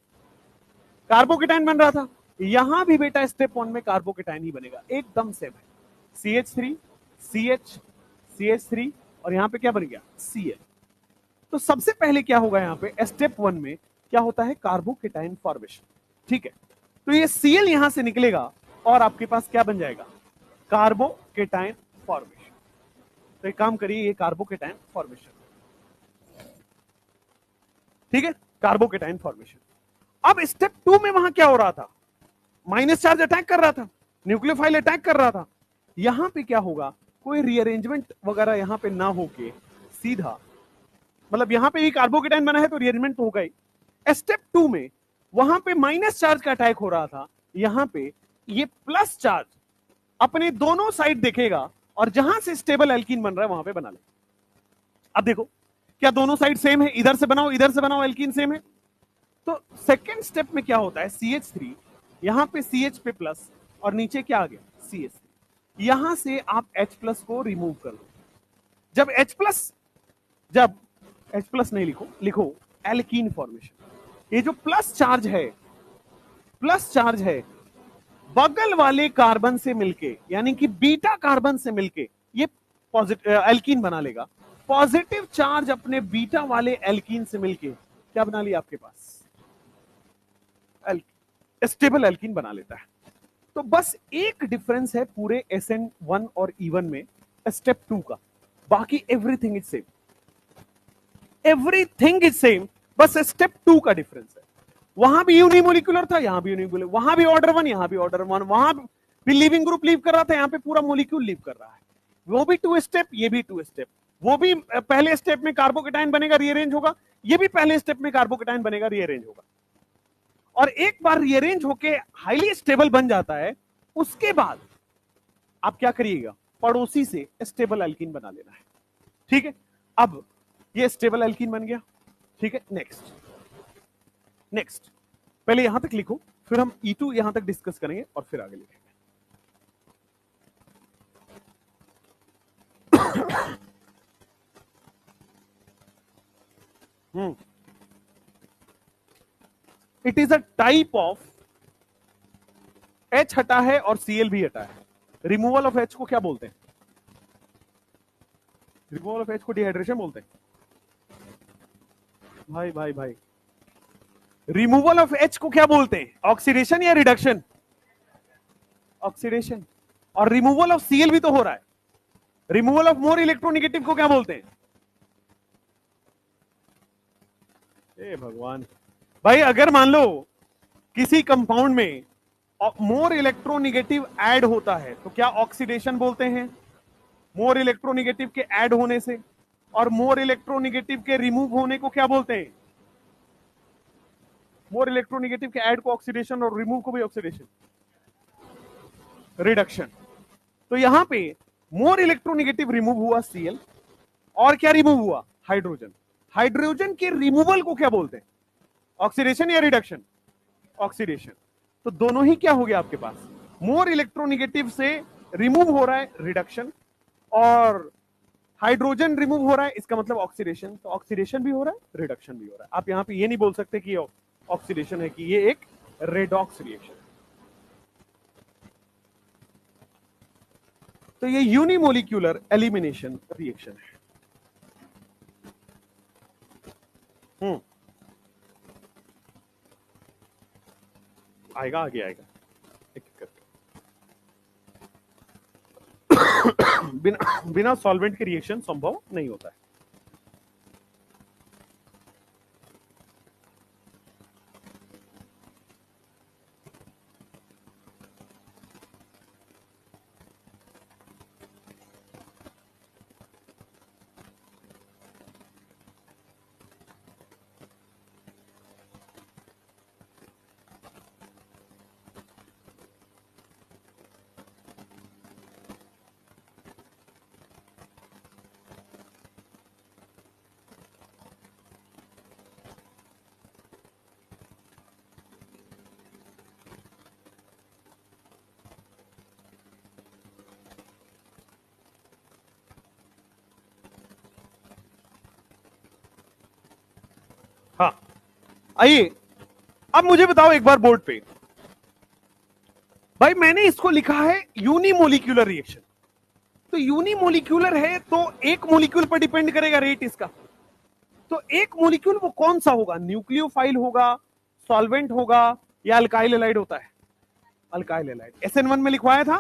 कार्बोकेटाइन बन रहा था, यहां भी बेटा स्टेप 1 में कार्बोकेटाइन ही बनेगा, एकदम सेम है। CH3 CH CH3 और यहां पे क्या बन गया? Cl। तो सबसे पहले क्या होगा? यहां पे स्टेप 1 में क्या होता है? Carbocation formation. ठीक है, तो ये Cl यहां से निकलेगा और आपके पास क्या बन जाएगा? Carbocation formation. तो एक काम करिए, ये कार्बोकेटाइन फॉर्मेशन, ठीक है, कार्बोकेटाइन फॉर्मेशन। अब स्टेप 2 में वहां क्या हो रहा था? माइनस चार्ज अटैक कर रहा था, न्यूक्लियोफाइल अटैक कर रहा था। यहां पे क्या होगा? कोई रीअरेंजमेंट वगैरह यहां पे ना होके सीधा, मतलब यहां पे भी कार्बोकेटाइन बना है तो रीअरेंजमेंट तो होगा ही। स्टेप 2 में वहां पे माइनस चार्ज का अटैक हो रहा था, यहां पे ये प्लस चार्ज अपने दोनों साइड देखेगा और जहां से स्टेबल एल्कीन बन रहा है वहां पे बना ले। अब देखो, क्या दोनों साइड सेम है? इधर से बनाओ इधर से बनाओ, एल्कीन सेम है। तो सेकेंड स्टेप में क्या होता है? CH3, यहां पे CH पे प्लस और नीचे क्या आ गया? CH3। यहां से आप H प्लस को रिमूव कर लो। जब H प्लस नहीं लिखो, लिखो एल्कीन फॉर्मेशन। ये जो प्लस चार्ज है बगल वाले कार्बन से मिलके, यानी कि बीटा कार्बन से मिलके ये पॉजिटिव एल्कीन बना लेगा। पॉजिटिव चार्ज अपने बीटा वाले एल्कीन से मिलके क्या बना लिया आपके पास? स्टेबल एल्कीन बना लेता है। तो बस एक डिफरेंस है पूरे SN1 और E1 में, स्टेप 2 का, बाकी everything is same, everything is same, बस स्टेप 2 का डिफरेंस है। वहां भी यूनिमोलिकुलर था, यहां भी यूनिमोलिकुलर, वहां भी ऑर्डर 1 यहां भी ऑर्डर 1, वहां भी लिविंग ग्रुप लीव कर रहा था, यहां पे पूरा मोलिक्यूल लीव कर रहा है। वो भी 2 स्टेप, ये भी 2 स्टेप। वो भी पहले स्टेप में कार्बोकेटाइन बनेगा, रीअरेंज होगा, ये भी पहले स्टेप में कार्बोकेटाइन बनेगा, रीअरेंज होगा। और एक बार रीअरेंज होके हाईली स्टेबल बन जाता है, उसके बाद आप क्या करिएगा? पड़ोसी से स्टेबल एल्कीन बना लेना है। ठीक है, अब ये स्टेबल एल्कीन बन गया। ठीक है, नेक्स्ट पहले यहां तक लिखो, फिर हम E2 यहां तक डिस्कस करेंगे और फिर आगे लिखेंगे। It is a type of, H हटा है और Cl भी हटा है। रिमूवल ऑफ H को क्या बोलते हैं? रिमूवल ऑफ H को डिहाइड्रेशन बोलते हैं। भाई रिमूवल ऑफ H को क्या बोलते हैं? ऑक्सीडेशन या रिडक्शन? ऑक्सीडेशन। और रिमूवल ऑफ Cl भी तो हो रहा है। रिमूवल ऑफ मोर इलेक्ट्रोनेगेटिव को क्या बोलते हैं? ए भगवान भाई, अगर मान लो किसी कंपाउंड में मोर इलेक्ट्रोनेगेटिव ऐड होता है तो क्या ऑक्सीडेशन बोलते हैं? मोर इलेक्ट्रोनेगेटिव के ऐड होने से। और मोर इलेक्ट्रोनेगेटिव के रिमूव होने को क्या बोलते हैं? मोर इलेक्ट्रोनेगेटिव के ऐड को ऑक्सीडेशन और रिमूव को भी ऑक्सीडेशन, रिडक्शन। तो यहां पे मोर इलेक्ट्रोनेगेटिव रिमूव हुआ Cl, और क्या रिमूव हुआ? हाइड्रोजन। हाइड्रोजन के रिमूवल को क्या बोलते हैं? ऑक्सीडेशन या रिडक्शन? ऑक्सीडेशन। तो दोनों ही क्या हो गया आपके पास? मोर इलेक्ट्रोनेगेटिव से रिमूव हो रहा है, रिडक्शन, और हाइड्रोजन रिमूव हो रहा है, इसका मतलब ऑक्सीडेशन। तो ऑक्सीडेशन भी हो रहा है, रिडक्शन भी हो रहा है। आप यहां पे ये नहीं बोल सकते कि ऑक्सीडेशन है, कि ये एक रेडॉक्स रिएक्शन। तो ये यूनिमोलिक्यूलर एलिमिनेशन रिएक्शन है। आएगा, आगे आएगा, एक एक करके। बिना सॉल्वेंट के रिएक्शन संभव नहीं होता है। हाँ, आइए अब मुझे बताओ एक बार बोर्ड पे, भाई मैंने इसको लिखा है यूनिमोलिक्यूलर रिएक्शन। तो यूनिमोलिक्यूलर है तो एक मोलिक्यूल पर डिपेंड करेगा रेट इसका। तो एक मोलिक्यूल वो कौन सा होगा? न्यूक्लियोफाइल होगा, सॉल्वेंट होगा, या अल्काइल हैलाइड होता है? Alkyl halide. SN1 में लिखवाया था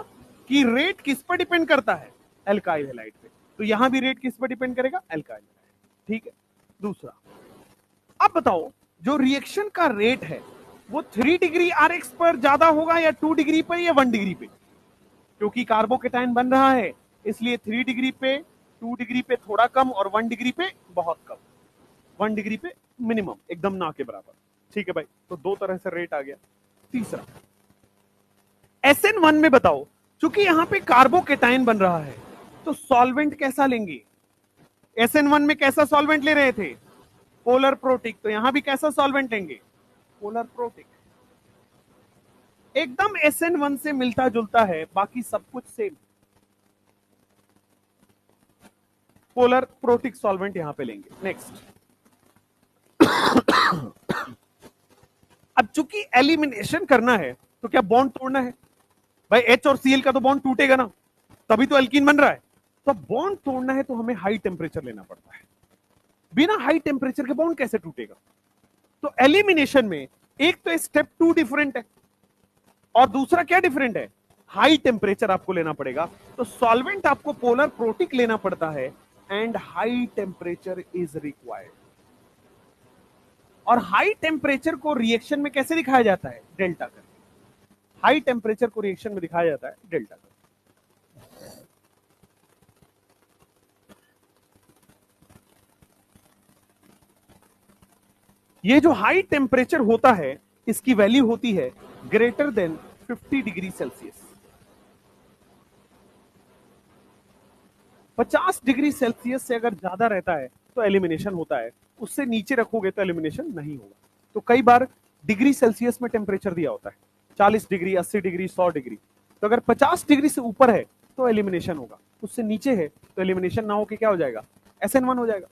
कि रेट किस पर डिपेंड करता है? अल्काइल हैलाइड पे। तो यहां भी रेट किस पर डिपेंड करेगा? Alkyl halide. ठीक है। दूसरा, अब बताओ जो रिएक्शन का रेट है वो 3 डिग्री RX पर ज्यादा होगा या 2 डिग्री पर या 1 डिग्री पे? क्योंकि कार्बोकेटाइन बन रहा है, इसलिए 3 डिग्री पे, 2 डिग्री पे थोड़ा कम, और 1 डिग्री पे बहुत कम। 1 डिग्री पे मिनिमम, एकदम ना के बराबर। ठीक है भाई, तो दो तरह से रेट आ गया। तीसरा, SN1 में बताओ, चूंकि यहां पे कार्बोकेटाइन बन रहा है तो सॉल्वेंट कैसा लेंगे? SN1 में कैसा सॉल्वेंट ले रहे थे? Polar protic. तो यहां भी कैसा सॉल्वेंट लेंगे? Polar protic. एकदम SN1 से मिलता जुलता है, बाकी सब कुछ सेम। पोलर प्रोटिक सॉल्वेंट यहां पे लेंगे। नेक्स्ट, अब चूंकि एलिमिनेशन करना है तो क्या बॉन्ड तोड़ना है? भाई H और Cl का तो बॉन्ड टूटेगा ना, तभी तो एल्कीन बन रहा है। तो बॉन्ड तोड़ना है तो हमें हाई टेम्परेचर लेना पड़ता है। बिना हाई टेम्परेचर के बॉन्ड कैसे टूटेगा? तो एलिमिनेशन में एक तो स्टेप 2 डिफरेंट है, और दूसरा क्या डिफरेंट है? हाई टेम्परेचर आपको लेना पड़ेगा। तो सॉल्वेंट आपको पोलर प्रोटिक लेना पड़ता है, and high temperature is required. और हाई टेम्परेचर को रिएक्शन में कैसे दिखाया जाता है? डेल्टा करके। हाई टेम्परेचर को रिएक्शन में दिखाया जाता है डेल्टा करके। ये जो हाई टेम्परेचर होता है इसकी वैल्यू होती है greater than 50 degree Celsius. 50 degree Celsius से अगर ज्यादा रहता है तो एलिमिनेशन होता है, उससे नीचे रखोगे तो एलिमिनेशन नहीं होगा। तो कई बार डिग्री सेल्सियस में टेम्परेचर दिया होता है, 40 डिग्री, 80 डिग्री, 100 डिग्री। तो अगर 50 डिग्री से ऊपर है तो एलिमिनेशन होगा, उससे नीचे है तो एलिमिनेशन ना होकर क्या हो जाएगा? SN1 हो जाएगा।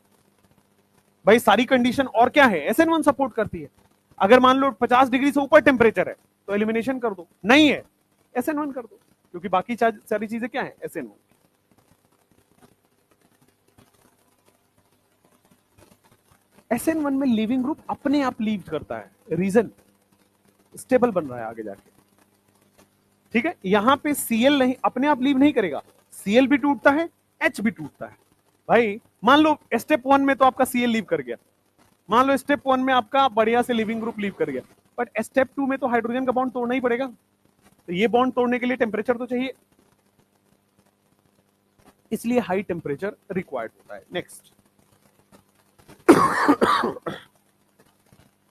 भाई सारी कंडीशन और क्या है? SN1 सपोर्ट करती है। अगर मान लो 50 डिग्री से ऊपर टेम्परेचर है तो एलिमिनेशन कर दो, नहीं है SN1 कर दो, क्योंकि बाकी सारी चीजें क्या है? SN1। SN1 में लीविंग ग्रुप अपने आप लीव करता है, रीजन स्टेबल बन रहा है आगे जाके। ठीक है, यहां पे Cl नहीं, अपने आप लीव नहीं करेगा, Cl भी टूटता है, H भी टूटता है। भाई मान लो स्टेप 1 में तो आपका Cl लीव कर गया, मान लो स्टेप 1 में आपका बढ़िया से लिविंग ग्रुप लीव कर गया, बट स्टेप 2 में तो हाइड्रोजन का बॉन्ड तोड़ना ही पड़ेगा, तो ये बॉन्ड तोड़ने के लिए टेम्परेचर तो चाहिए, इसलिए हाई टेम्परेचर रिक्वायर्ड होता है। नेक्स्ट,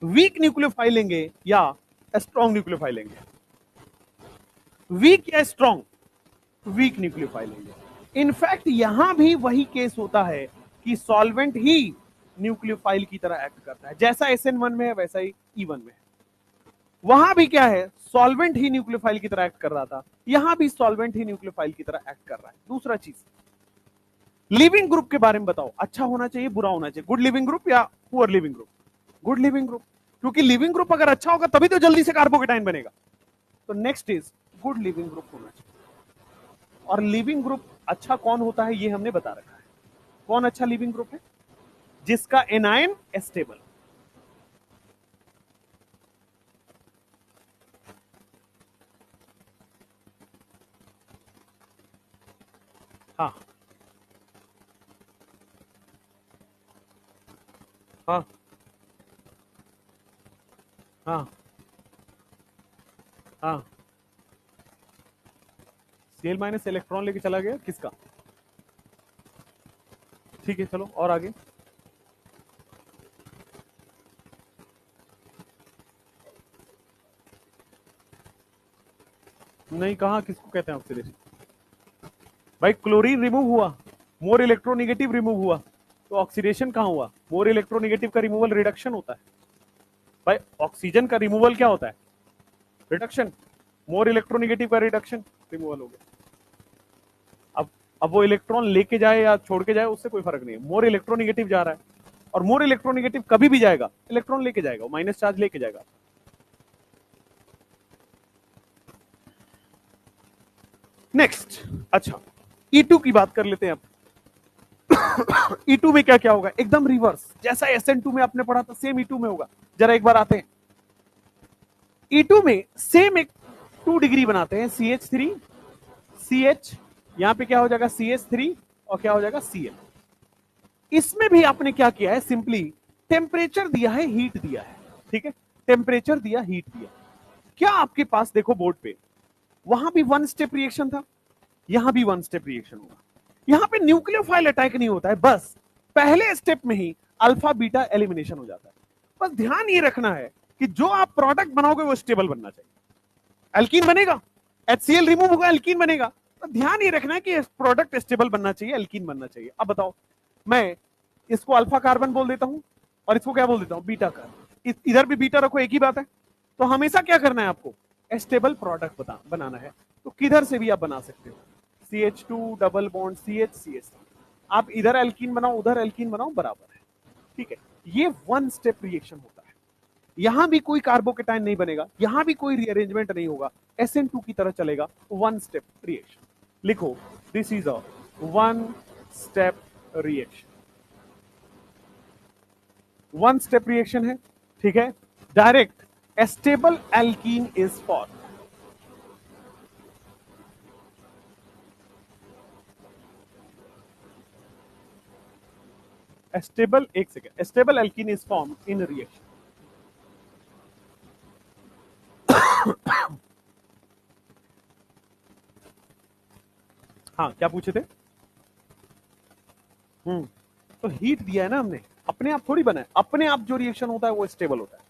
वीक न्यूक्लियोफाइल लेंगे या स्ट्रॉन्ग न्यूक्लियोफाइल लेंगे? वीक या स्ट्रॉन्ग? वीक न्यूक्लियोफाइल लेंगे। इनफैक्ट यहां भी वही केस होता है कि सॉल्वेंट ही न्यूक्लियोफाइल की तरह एक्ट करता है, जैसा SN1 में है वैसा ही E1 में है। वहां भी क्या है, सॉल्वेंट ही न्यूक्लियोफाइल की तरह एक्ट कर रहा था, यहां भी सॉल्वेंट ही न्यूक्लियोफाइल की तरह एक्ट कर रहा है। दूसरा चीज, लिविंग ग्रुप के बारे में बताओ, अच्छा होना चाहिए, बुरा होना चाहिए, गुड लिविंग ग्रुप या poor living group? Good living group, क्योंकि लिविंग ग्रुप अगर अच्छा होगा तभी तो जल्दी से कार्बोकेटाइन बनेगा। तो next is good living group होना चाहिए। और लिविंग ग्रुप अच्छा कौन होता है ये हमने बता रखा है। कौन अच्छा लिविंग ग्रुप है? जिसका एनायन स्टेबल। हाँ हाँ हाँ हाँ, Cl माइनस इलेक्ट्रॉन लेके चला गया किसका? ठीक है, चलो और आगे। नहीं, कहा, किसको कहते हैं ऑक्सीडेशन? भाई क्लोरीन रिमूव हुआ, मोर इलेक्ट्रोनेगेटिव रिमूव हुआ, तो ऑक्सीडेशन कहां हुआ? मोर इलेक्ट्रोनेगेटिव का रिमूवल रिडक्शन होता है। भाई ऑक्सीजन का रिमूवल क्या होता है? रिडक्शन। मोर इलेक्ट्रोनेगेटिव का रिडक्शन, रिमूवल हो गया। अब वो इलेक्ट्रॉन लेके जाए या छोड़ के जाए उससे कोई फर्क नहीं है, मोर इलेक्ट्रोनेगेटिव जा रहा है, और मोर इलेक्ट्रोनेगेटिव कभी भी जाएगा इलेक्ट्रॉन लेके जाएगा, माइनस चार्ज लेके जाएगा। नेक्स्ट, अच्छा E2 की बात कर लेते हैं अब। E2 में क्या क्या होगा? एकदम रिवर्स, जैसा SN2 में आपने पढ़ा था सेम E2 में होगा। जरा एक बार आते हैं, E2 में सेम एक 2 डिग्री बनाते हैं, CH3 CH, यहां पे क्या हो जाएगा CH3 और क्या हो जाएगा Cl। इसमें भी आपने क्या किया है, सिंपली टेम्परेचर दिया है, हीट दिया है, ठीक है, टेम्परेचर दिया, हीट दिया। क्या आपके पास देखो बोर्ड पे, वहां भी 1 स्टेप रिएक्शन था, यहां भी 1 स्टेप रिएक्शन होगा। यहां पे न्यूक्लियोफाइल अटैक नहीं होता है, बस पहले स्टेप में ही अल्फा बीटा एलिमिनेशन हो जाता है। बस ध्यान ये रखना है कि जो आप प्रोडक्ट बनाओगे वो स्टेबल बनना चाहिए। एल्कीन बनेगा, HCl रिमूव होगा, एल्कीन बनेगा, तो ध्यान ये रखना है कि प्रोडक्ट स्टेबल बनना चाहिए, एल्कीन बनना चाहिए। अब बताओ, मैं इसको अल्फा कार्बन बोल देता हूं और इसको क्या बोल देता हूं, बीटा कार्बन। इधर भी बीटा रखो, एक ही बात है। तो हमेशा क्या करना है आपको, स्टेबल प्रोडक्ट बनाना है। तो किधर से भी आप बना सकते हो, CH2 डबल बॉन्ड CH आप इधर एल्कीन बनाओ उधर एल्कीन बनाओ, बराबर है, ठीक है। ये 1 स्टेप रिएक्शन होता है, यहां भी कोई कार्बोकेटाइन नहीं बनेगा, यहां भी कोई रीअरेंजमेंट नहीं होगा, SN2 की तरह चलेगा, 1 स्टेप रिएक्शन। लिखो, this is a 1 step reaction, 1 step reaction है, ठीक है। Direct stable alkene is form. Stable, एक second, stable alkene is form in reaction. हाँ, क्या पूछे थे? तो हीट दिया है ना हमने, अपने आप थोड़ी बना है, अपने आप जो रिएक्शन होता है वो स्टेबल होता है।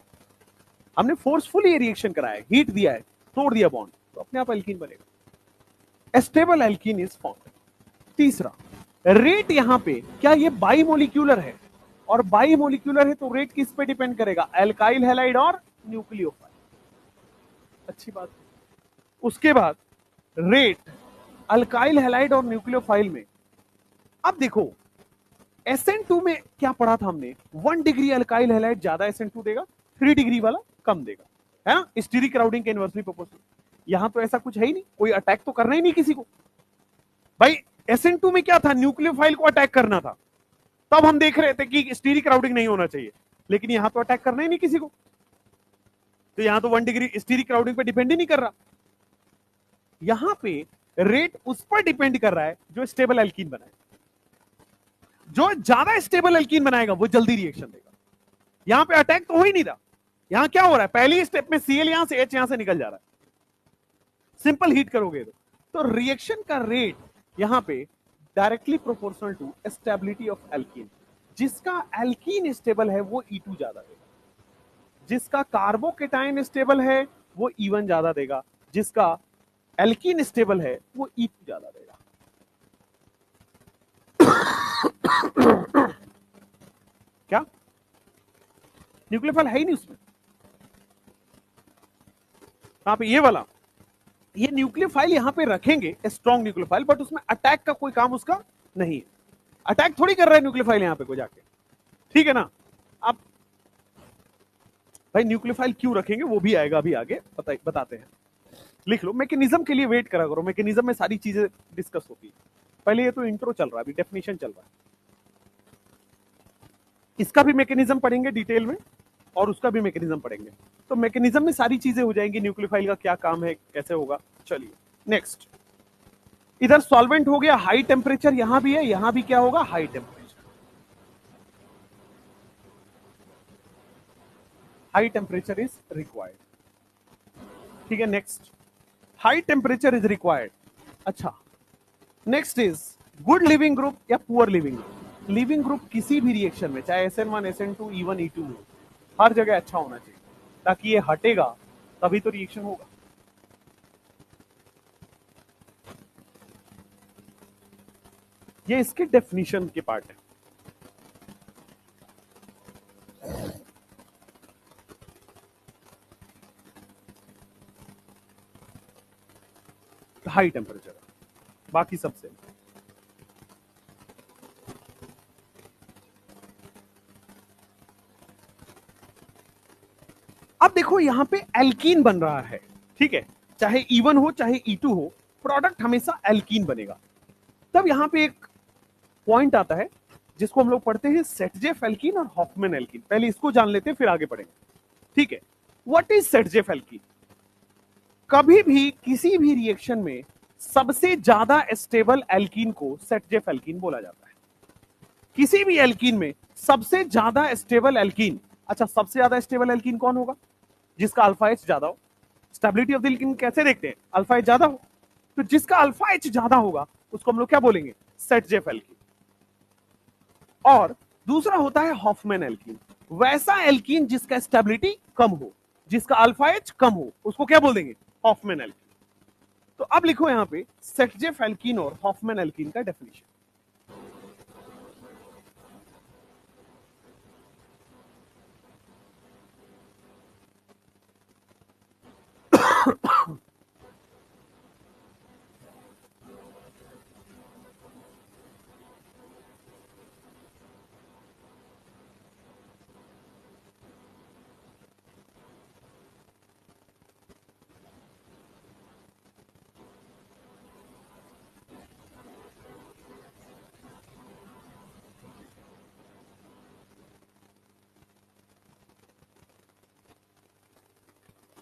हमने फोर्सफुली ये रिएक्शन कराया, हीट दिया है, तोड़ दिया बॉन्ड, तो अपने आप एल्कीन बनेगा, स्टेबल एल्कीन इज फॉर्म। तीसरा, रेट यहां पे क्या ये बाइमोलिक्यूलर है, और बाइमोलिक्यूलर है तो रेट किस पे डिपेंड करेगा, एल्काइल हैलाइड और न्यूक्लियोफाइल। अच्छी बात। उसके बाद रेट अल्काइल हैलाइड और न्यूक्लियोफाइल में, अब देखो SN2 में क्या पढ़ा था हमने, 1 डिग्री अल्काइल हैलाइड ज्यादा SN2 देगा, 3 डिग्री वाला कम देगा, है ना, स्टीरिक क्राउडिंग के इनवर्सली प्रोपोर्शनल। यहां तो ऐसा कुछ है ही नहीं, कोई अटैक तो करना ही नहीं किसी को। भाई SN2 में क्या था, न्यूक्लियोफाइल को अटैक करना था, तब हम देख रहे थे कि स्टीरिक क्राउडिंग नहीं होना चाहिए, लेकिन यहां तो अटैक करना ही नहीं किसी को, तो यहां तो 1 डिग्री स्टीरिक क्राउडिंग पे डिपेंड ही नहीं कर रहा। यहां पे रेट उस पर डिपेंड कर रहा है जो स्टेबल एल्कीन बनाए। जो ज्यादा स्टेबल एल्कीन बनाएगा वो जल्दी रिएक्शन देगा। यहां पे अटैक तो हो ही नहीं रहा, यहां क्या हो रहा है, पहली स्टेप में Cl यहां से H यहां से निकल जा रहा है, सिंपल हीट करोगे तो रिएक्शन का रेट यहां पे directly proportional to stability of alkene. जिसका एल्कीन स्टेबल है वो E2 ज्यादा देगा, जिसका कार्बोकेटाइन स्टेबल है वो E1 ज्यादा देगा, जिसका एल्कीन स्टेबल है वो E2 ज्यादा देगा। क्या न्यूक्लियोफाइल है ही नहीं उसमें, यहां पे ये वाला, ये न्यूक्लियोफाइल यहां पे रखेंगे स्ट्रॉन्ग न्यूक्लियोफाइल, बट उसमें अटैक का कोई काम उसका नहीं है। अटैक थोड़ी कर रहा है न्यूक्लियोफाइल यहां पे कोई जाके, ठीक है ना। अब भाई न्यूक्लियोफाइल क्यों रखेंगे वो भी आएगा अभी आगे, बताते हैं। लिख लो, मैकेनिज्म के लिए वेट करा करो, मैकेनिज्म में सारी चीजें डिस्कस होती है। पहले ये तो इंट्रो चल रहा है, अभी डेफिनेशन चल रहा है, इसका भी मैकेनिज्म पढ़ेंगे डिटेल में और उसका भी मैकेनिज्म पढ़ेंगे, तो मैकेनिज्म में सारी चीजें हो जाएंगी, न्यूक्लियोफाइल का क्या काम है कैसे होगा। चलिए नेक्स्ट, इधर सॉल्वेंट हो गया, हाई टेम्परेचर यहां भी है, यहां भी क्या होगा, high temperature, high temperature is required, ठीक है। Next, high temperature is required. अच्छा, next is good living group या poor living group. Living group किसी भी रिएक्शन में, चाहे SN1 SN2 E1 E2 हो, हर जगह अच्छा होना चाहिए, ताकि ये हटेगा तभी तो रिएक्शन होगा। ये इसके डेफिनेशन के पार्ट है। हाई टेम्परेचर, बाकी सबसे अब देखो यहां पे एल्कीन बन रहा है, ठीक है, चाहे E1 हो चाहे E2 हो, प्रोडक्ट हमेशा एल्कीन बनेगा। तब यहां पे एक पॉइंट आता है जिसको हम लोग पढ़ते हैं सेटजेफ एल्कीन और हॉफमैन एल्कीन। पहले इसको जान लेते हैं फिर आगे पढ़ेंगे, ठीक है। What is सेटजेफ alkene? कभी भी किसी भी रिएक्शन में सबसे ज्यादा स्टेबल एल्कीन को सेटजेफ एल्कीन बोला जाता है। किसी भी एल्कीन में सबसे ज्यादा स्टेबल एल्कीन, अच्छा सबसे ज्यादा स्टेबल एल्कीन कौन होगा? जिसका अल्फा एच ज्यादा हो। स्टेबिलिटी ऑफ द एल्कीन कैसे देखते हैं? अल्फा एच ज्यादा हो, तो जिसका अल्फा एच ज्यादा होगा उसको हम लोग क्या बोलेंगे? सेटजेफ एल्कीन। और दूसरा होता है हॉफमैन एल्कीन, वैसा एल्कीन जिसका स्टेबिलिटी कम हो, जिसका अल्फा एच कम हो, उसको क्या बोल देंगे? Hofmann alkene. तो अब लिखो यहां पे सेटजेफ एल्कीन और हॉफमैन एल्कीन का डेफिनेशन।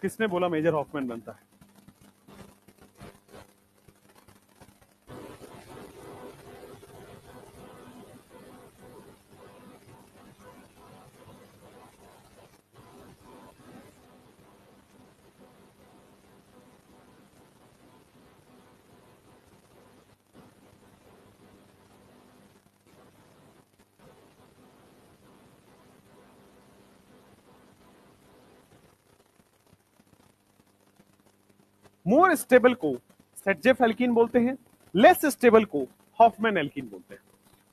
किसने बोला मेजर हॉफमैन बनता है? मोर स्टेबल को सेटजेफ एल्कीन बोलते हैं, लेस स्टेबल को हॉफमैन एल्कीन बोलते हैं।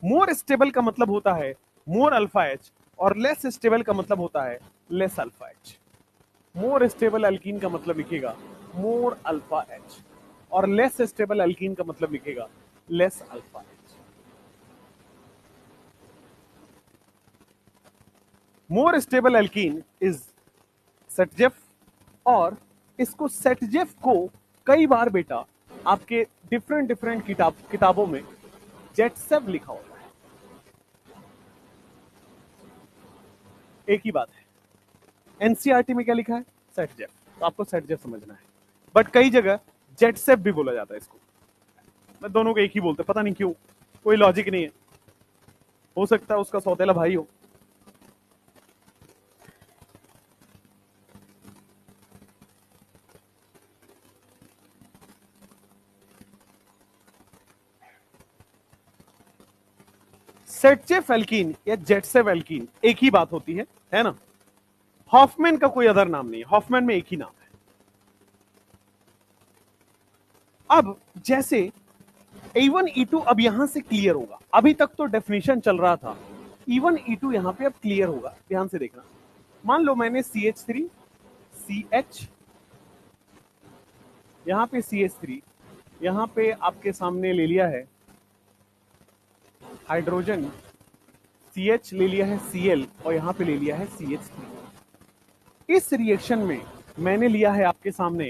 मोर स्टेबल का मतलब होता है मोर अल्फा एच, और लेस स्टेबल का मतलब होता है less alpha H. More stable alkene का मतलब लिखेगा मोर अल्फा एच, और लेस स्टेबल एल्कीन का मतलब लिखेगा less alpha H. More stable alkene is सेटजेफ, और इसको सेटजेफ को कई बार बेटा आपके डिफरेंट डिफरेंट किताबों में जेटसेव लिखा होता है। एक ही बात है, एनसीईआरटी में क्या लिखा है? सेटजेफ, तो आपको सेटजेफ समझना है, बट कई जगह जेट सेफ भी बोला जाता है इसको। मैं दोनों को एक ही बोलते, पता नहीं क्यों, कोई लॉजिक नहीं है, हो सकता है उसका सौतेला भाई हो। सेटचेफ एल्कीन या जेटसेफ एल्कीन एक ही बात होती है ना। हॉफमैन का कोई अदर नाम नहीं है, हॉफमैन में एक ही नाम है। अब जैसे E1 E2 अब यहां से क्लियर होगा, अभी तक तो डेफिनेशन चल रहा था, E1 E2 यहां पे अब क्लियर होगा, ध्यान से देखना। मान लो मैंने CH3 CH, यहां पे CH3, यहां पे आपके सामने ले लिया है हाइड्रोजन, CH ले लिया है Cl, और यहां पे ले लिया है CH3। इस रिएक्शन में मैंने लिया है आपके सामने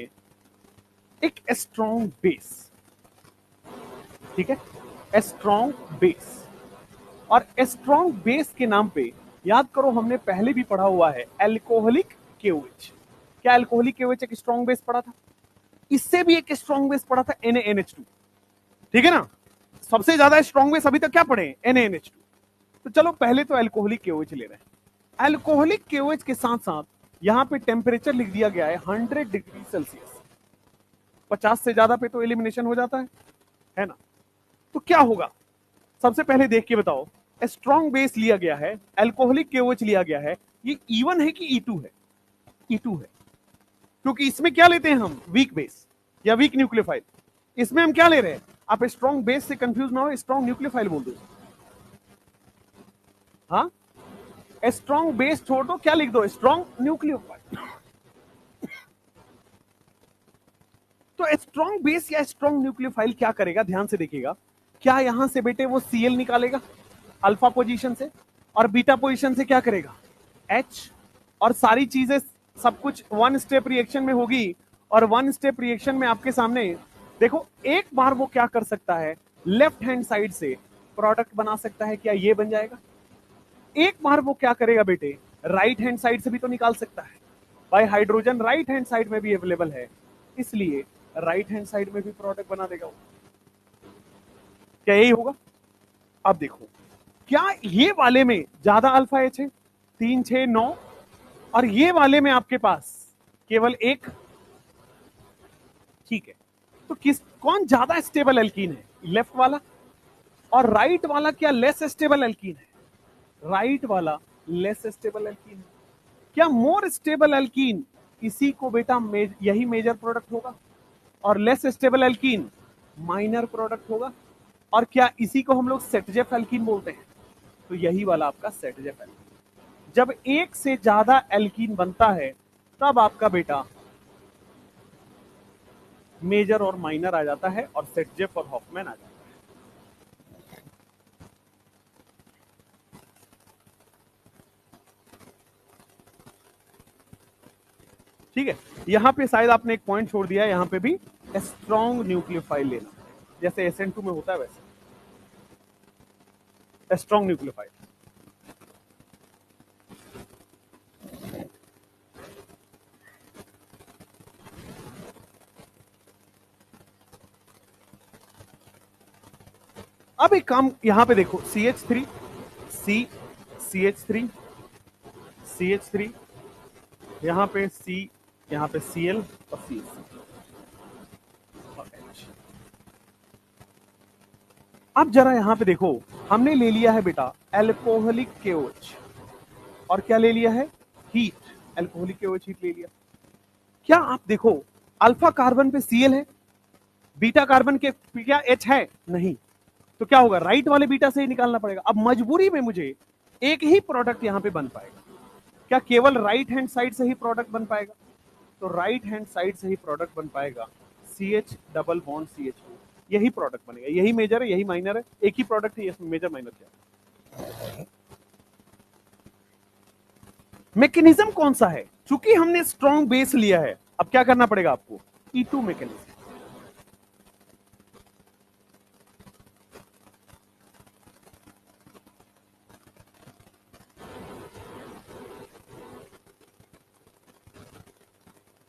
एक स्ट्रॉन्ग बेस, ठीक है, स्ट्रॉन्ग बेस। और स्ट्रॉन्ग बेस के नाम पे याद करो, हमने पहले भी पढ़ा हुआ है एल्कोहलिक KOH। क्या एल्कोहलिक KOH एक स्ट्रॉन्ग बेस पढ़ा था? इससे भी एक स्ट्रॉन्ग बेस पढ़ा था NaNH2, ठीक है ना। सबसे ज्यादा स्ट्रॉन्ग बेस अभी तक क्या पढ़े? NaNH2। तो चलो पहले तो एल्कोहलिक KOH ले रहे हैं। एल्कोहलिक KOH के साथ साथ यहां पे टेम्परेचर लिख दिया गया है 100 डिग्री सेल्सियस। 50 से ज्यादा पे तो एलिमिनेशन हो जाता है ना। तो क्या होगा, सबसे पहले देख के बताओ। स्ट्रॉन्ग बेस लिया गया है, एल्कोहलिक KOH लिया गया है, ये E1 है कि E2 है? E2 है, क्योंकि इसमें क्या लेते हैं हम? वीक बेस या वीक न्यूक्लियोफाइल। इसमें हम क्या ले रहे हैं? आप स्ट्रॉन्ग बेस से कंफ्यूज ना हो, स्ट्रॉन्ग न्यूक्लियोफाइल बोल दो। हाँ, स्ट्रॉन्ग बेस छोड़ दो, क्या लिख दो? Strong nucleophile. तो स्ट्रॉन्ग बेस या स्ट्रॉन्ग न्यूक्लियोफाइल क्या करेगा, ध्यान से देखिएगा। क्या यहां से बेटे वो Cl निकालेगा अल्फा पोजीशन से, और बीटा पोजीशन से क्या करेगा? H, और सारी चीजें सब कुछ वन स्टेप रिएक्शन में होगी। और वन स्टेप रिएक्शन में आपके सामने देखो, एक बार वो क्या कर सकता है, लेफ्ट हैंड साइड से प्रोडक्ट बना सकता है। क्या ये बन जाएगा? एक बार वो क्या करेगा बेटे, राइट हैंड साइड से भी तो निकाल सकता है। भाई हाइड्रोजन राइट हैंड साइड में भी अवेलेबल है, इसलिए राइट हैंड साइड में भी प्रोडक्ट बना देगा वो। क्या यही होगा? अब देखो, क्या ये वाले में ज्यादा अल्फा एच है, 3 6 9, और ये वाले में आपके पास केवल एक, ठीक है। तो कौन ज्यादा स्टेबल एल्कीन है? लेफ्ट वाला। और राइट वाला क्या लेस स्टेबल एल्कीन है? राइट वाला लेस स्टेबल एल्कीन है। क्या मोर स्टेबल एल्कीन इसी को बेटा यही मेजर प्रोडक्ट होगा, और less stable alkene minor product होगा। और क्या इसी को हम लोग सेटजेफ एल्कीन बोलते हैं? तो यही वाला आपका सेटजेफ एल्कीन। जब एक से ज्यादा एल्कीन बनता है तब आपका बेटा मेजर और माइनर आ जाता है, और सेटजेफ और हॉफमैन आ जाता है। ठीक है, यहां पे शायद आपने एक पॉइंट छोड़ दिया, यहां पे भी स्ट्रॉन्ग न्यूक्लियोफाइल लेना, जैसे SN2 में होता है वैसे स्ट्रॉन्ग न्यूक्लियोफाइल। अब एक काम यहां पे देखो, CH3 C, CH3 CH3, यहां पे C, यहां पे Cl और CH। अब जरा यहां पे देखो, हमने ले लिया है बेटा एल्कोहलिक KOH, और क्या ले लिया है? हीट। एल्कोहलिक KOH हीट ले लिया। क्या आप देखो, अल्फा कार्बन पे Cl है, बीटा कार्बन के क्या H है? नहीं। तो क्या होगा, राइट वाले बीटा से ही निकालना पड़ेगा। अब मजबूरी में मुझे एक ही प्रोडक्ट यहां पे बन पाएगा। क्या केवल राइट हैंड साइड से ही प्रोडक्ट बन पाएगा? तो राइट हैंड साइड से ही प्रोडक्ट बन पाएगा, CH डबल बॉन्ड CH2, यही प्रोडक्ट बनेगा। यही मेजर है, यही माइनर है, एक ही प्रोडक्ट है, इसमें मेजर माइनर क्या? मैकेनिज्म कौन सा है? चूंकि हमने स्ट्रॉन्ग बेस लिया है, अब क्या करना पड़ेगा आपको? E2 mechanism.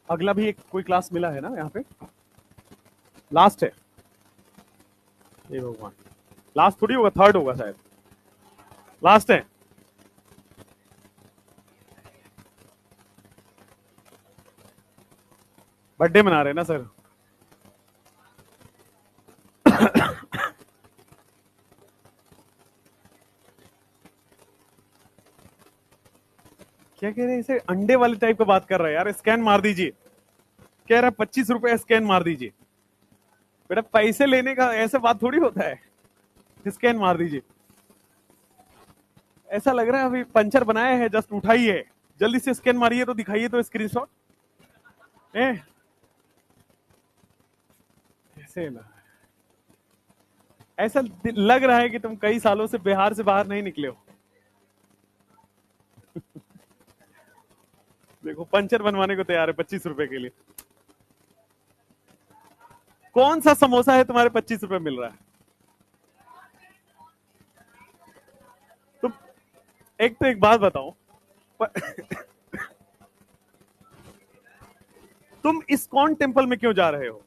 अगला भी एक कोई क्लास मिला है ना यहाँ पे? लास्ट है ये भगवान, लास्ट थोड़ी होगा, थर्ड होगा शायद, लास्ट है। बर्थडे मना रहे हैं ना सर। क्या कह रहे हैं, इसे अंडे वाले टाइप का बात कर रहा है यार, स्कैन मार दीजिए। कह रहा है 25 रुपए स्कैन मार दीजिए। बेटा पैसे लेने का ऐसा बात थोड़ी होता है, स्कैन मार दीजिए। ऐसा लग रहा है अभी पंचर बनाया है, जस्ट उठाइए, जल्दी से स्कैन मारिए तो दिखाइए तो स्क्रीनशॉट। ऐसे ना, ऐसा लग रहा है कि तुम कई सालों से बिहार से बाहर नहीं निकले हो। देखो पंचर बनवाने को तैयार है 25 रुपए के लिए। कौन सा समोसा है तुम्हारे 25 रुपए मिल रहा है? तुम एक तो एक बात बताओ, तुम इस्कॉन टेम्पल में क्यों जा रहे हो?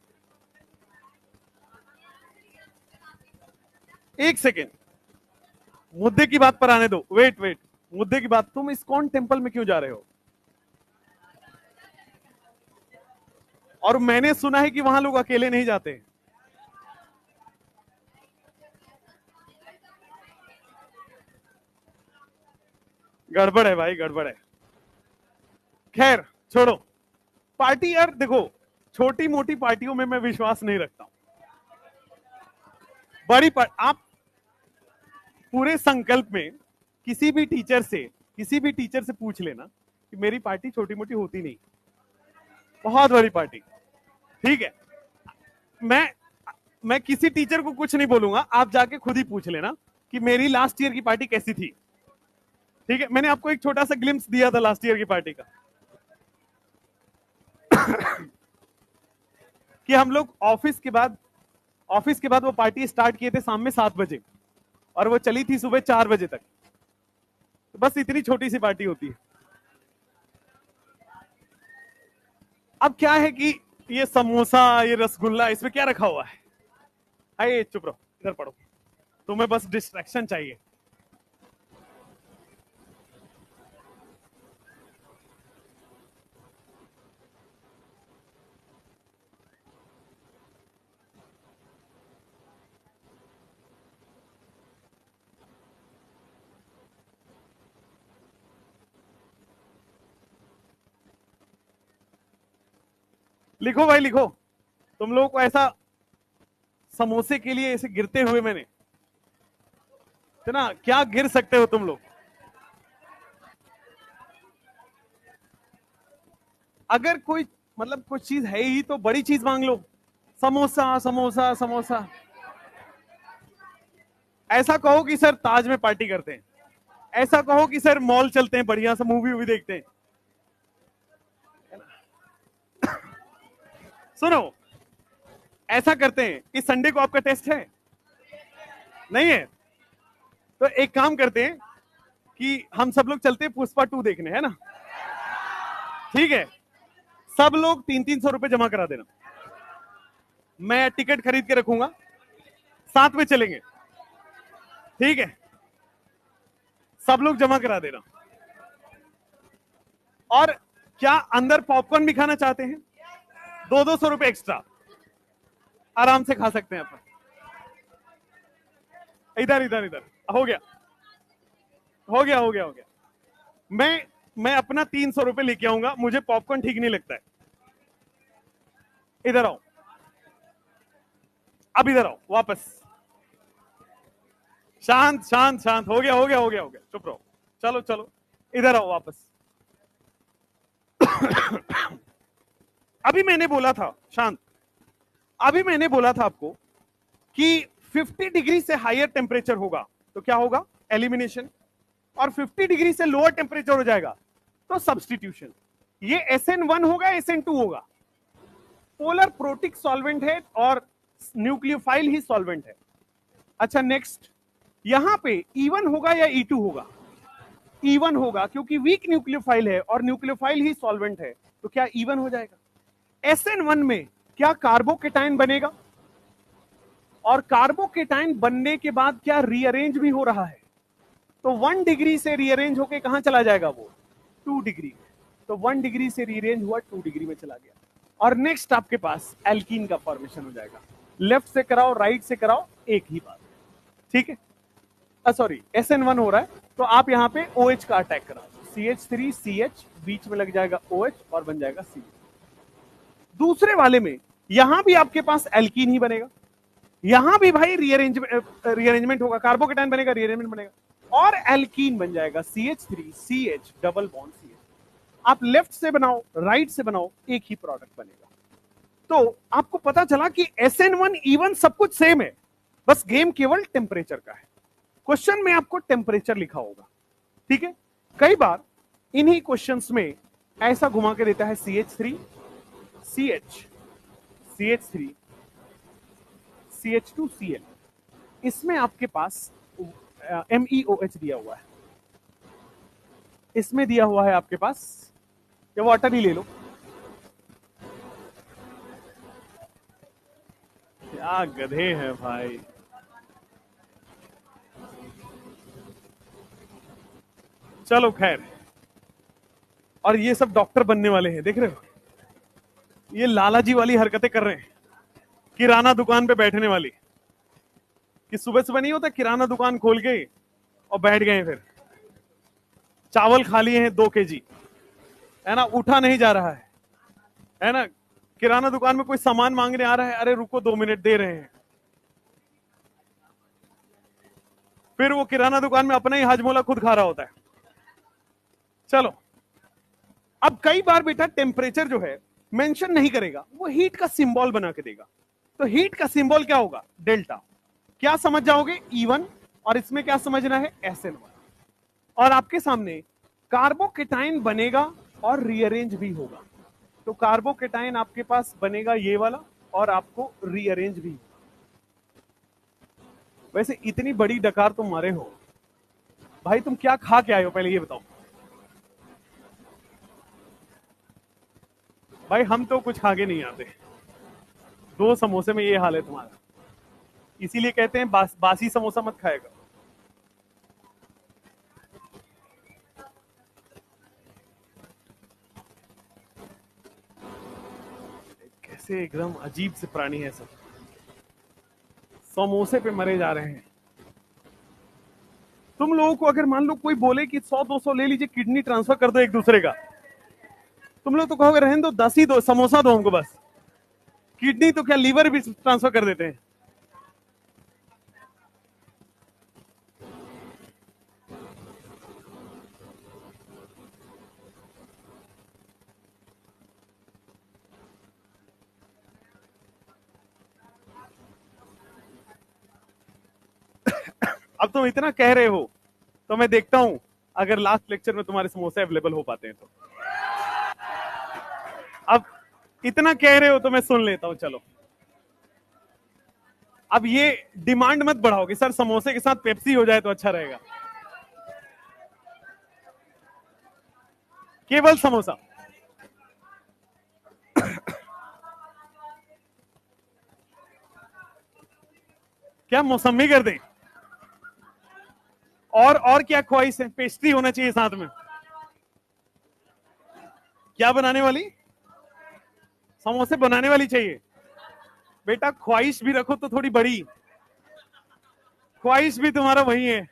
एक सेकेंड, मुद्दे की बात पर आने दो, वेट वेट, मुद्दे की बात, तुम इस्कॉन टेम्पल में क्यों जा रहे हो? और मैंने सुना है कि वहां लोग अकेले नहीं जाते। गड़बड़ है भाई, गड़बड़ है। खैर छोड़ो, पार्टी यार देखो, छोटी मोटी पार्टियों में मैं विश्वास नहीं रखता हूं। बड़ी आप पूरे संकल्प में किसी भी टीचर से पूछ लेना कि मेरी पार्टी छोटी मोटी होती नहीं, बहुत बड़ी पार्टी। ठीक है, मैं किसी टीचर को कुछ नहीं बोलूंगा, आप जाके खुद ही पूछ लेना कि मेरी लास्ट ईयर की पार्टी कैसी थी। ठीक है, मैंने आपको एक छोटा सा ग्लिम्स दिया था लास्ट ईयर की पार्टी का कि हम लोग ऑफिस के बाद वो पार्टी स्टार्ट किए थे शाम में 7 बजे और वो चली थी सुबह 4 बजे तक। तो बस इतनी छोटी सी पार्टी होती है। अब क्या है कि ये समोसा, ये रसगुल्ला, इसमें क्या रखा हुआ है? आइए चुप रहो, इधर पढ़ो, तुम्हें बस डिस्ट्रैक्शन चाहिए। लिखो भाई लिखो, तुम लोगों को ऐसा समोसे के लिए ऐसे गिरते हुए मैंने, है ना, क्या गिर सकते हो तुम लोग? अगर कोई मतलब कोई चीज है ही तो बड़ी चीज मांग लो, समोसा समोसा समोसा। ऐसा कहो कि सर ताज में पार्टी करते हैं, ऐसा कहो कि सर मॉल चलते हैं, बढ़िया सा मूवी वूवी देखते हैं। सुनो, ऐसा करते हैं कि संडे को आपका टेस्ट है, नहीं है? तो एक काम करते हैं कि हम सब लोग चलते हैं पुष्पा 2 देखने, है ना? ठीक है, सब लोग 300-300 रुपए जमा करा देना, मैं टिकट खरीद के रखूंगा, साथ में चलेंगे। ठीक है, सब लोग जमा करा देना। और क्या अंदर पॉपकॉर्न भी खाना चाहते हैं? 200-200 रुपए एक्स्ट्रा आराम से खा सकते हैं अपन। इधर इधर इधर, हो गया हो गया हो गया हो गया। मैं अपना 300 रुपए लेके आऊंगा, मुझे पॉपकॉर्न ठीक नहीं लगता है। इधर आओ, अब इधर आओ वापस, शांत शांत शांत, हो गया हो गया हो गया हो गया, चुप रहो, चलो चलो इधर आओ वापस। अभी मैंने बोला था, शांत, अभी मैंने बोला था आपको कि 50 डिग्री से हायर टेम्परेचर होगा तो क्या होगा? एलिमिनेशन। और 50 डिग्री से लोअर टेम्परेचर हो जाएगा तो सब्स्टिट्यूशन। ये SN1 होगा, SN2 होगा। पोलर प्रोटिक सॉल्वेंट है और न्यूक्लियोफाइल ही सॉल्वेंट है। अच्छा नेक्स्ट, यहां पे E1 होगा या E2 होगा? E1 होगा, क्योंकि वीक न्यूक्लियोफाइल है और न्यूक्लियोफाइल ही सॉल्वेंट है, तो क्या E1 हो जाएगा? SN1 में क्या कार्बोकेटाइन बनेगा? और कार्बोकेटाइन बनने के बाद क्या रीअरेंज भी हो रहा है, तो 1 डिग्री से रीअरेंज होके कहां चला जाएगा वो 2 डिग्री में। तो 1 डिग्री से रीअरेंज हुआ 2 डिग्री में चला गया, और नेक्स्ट आपके पास एल्कीन का फॉर्मेशन हो जाएगा। लेफ्ट से कराओ राइट से कराओ एक ही बात, ठीक है। सॉरी SN1 हो रहा है, तो आप यहां पे OH का अटैक करा दो, CH3 CH बीच में लग जाएगा OH और बन जाएगा CH। दूसरे वाले में यहां भी आपके पास एल्कीन ही बनेगा, यहां भी भाई रीअरेंजमेंट होगा, कार्बोकेटाइन बनेगा रीअरेंजमेंट बनेगा, और एल्कीन बन जाएगा CH3 CH double bond CH। आप लेफ्ट से बनाओ राइट से बनाओ एक ही प्रोडक्ट बनेगा। तो आपको पता चला कि SN1 E1 सब कुछ सेम है, बस गेम केवल टेम्परेचर का है। क्वेश्चन में आपको टेम्परेचर लिखा होगा, ठीक है। कई बार इन्हीं क्वेश्चंस में ऐसा घुमा के देता है CH3 CH CH3 CH2 Cl, इसमें आपके पास MEOH दिया हुआ है, इसमें दिया हुआ है आपके पास, या वाटर ही ले लो, क्या गधे हैं भाई। चलो खैर, और ये सब डॉक्टर बनने वाले हैं, देख रहे हो, ये लालाजी वाली हरकतें कर रहे हैं, किराना दुकान पे बैठने वाली, कि सुबह सुबह नहीं होता किराना दुकान खोल के और बैठ गए, फिर चावल खा लिए हैं 2 kg, है ना, उठा नहीं जा रहा है ना, किराना दुकान में कोई सामान मांगने आ रहा है, अरे रुको 2 मिनट दे रहे हैं, फिर वो किराना दुकान में अपना ही हाजमोला खुद खा रहा होता है। चलो, अब कई बार बेटा टेम्परेचर जो है मेंशन नहीं करेगा, वो हीट का सिंबल बना के देगा। तो हीट का सिंबल क्या होगा, डेल्टा। क्या समझ जाओगे, E1, और इसमें क्या समझना है, SN1। और आपके सामने कार्बोकेटाइन बनेगा और रीअरेंज भी होगा। तो कार्बोकेटाइन आपके पास बनेगा ये वाला, और आपको रीअरेंज भी। वैसे इतनी बड़ी डकार तुम मारे हो भाई, तुम क्या खा के आए हो पहले ये बताओ भाई। हम तो कुछ खा के नहीं आते, 2 समोसे में ये हाल है तुम्हारा, इसीलिए कहते हैं बासी समोसा मत खाएगा। कैसे एकदम अजीब से प्राणी है सब, समोसे पे मरे जा रहे हैं। तुम लोगों को अगर मान लो कोई बोले कि 100-200 ले लीजिए, किडनी ट्रांसफर कर दो एक दूसरे का, तुम लोग तो कहोगे रहने दो, 10 ही दो, समोसा दो हमको बस। किडनी तो क्या, लीवर भी ट्रांसफर कर देते हैं। अब तुम इतना कह रहे हो तो मैं देखता हूं अगर लास्ट लेक्चर में तुम्हारे समोसे अवेलेबल हो पाते हैं तो। अब इतना कह रहे हो तो मैं सुन लेता हूं, चलो। अब ये डिमांड मत बढ़ाओगे, सर समोसे के साथ पेप्सी हो जाए तो अच्छा रहेगा, केवल समोसा। क्या मौसमी कर दें, और क्या ख्वाहिश है, पेस्ट्री होना चाहिए साथ में। क्या बनाने वाली, समोसे बनाने वाली चाहिए बेटा। ख्वाहिश भी रखो तो थोड़ी बड़ी, ख्वाहिश भी तुम्हारा वही है,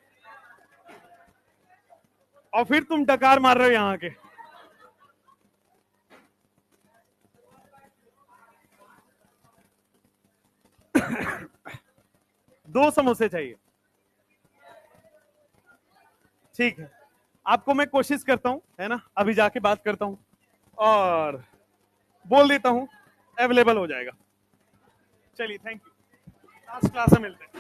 और फिर तुम डकार मार रहे हो यहां के। दो समोसे चाहिए, ठीक है। आपको मैं कोशिश करता हूं, है ना, अभी जाके बात करता हूं और बोल देता हूं अवेलेबल हो जाएगा। चलिए, थैंक यू, लास्ट क्लास में मिलते हैं।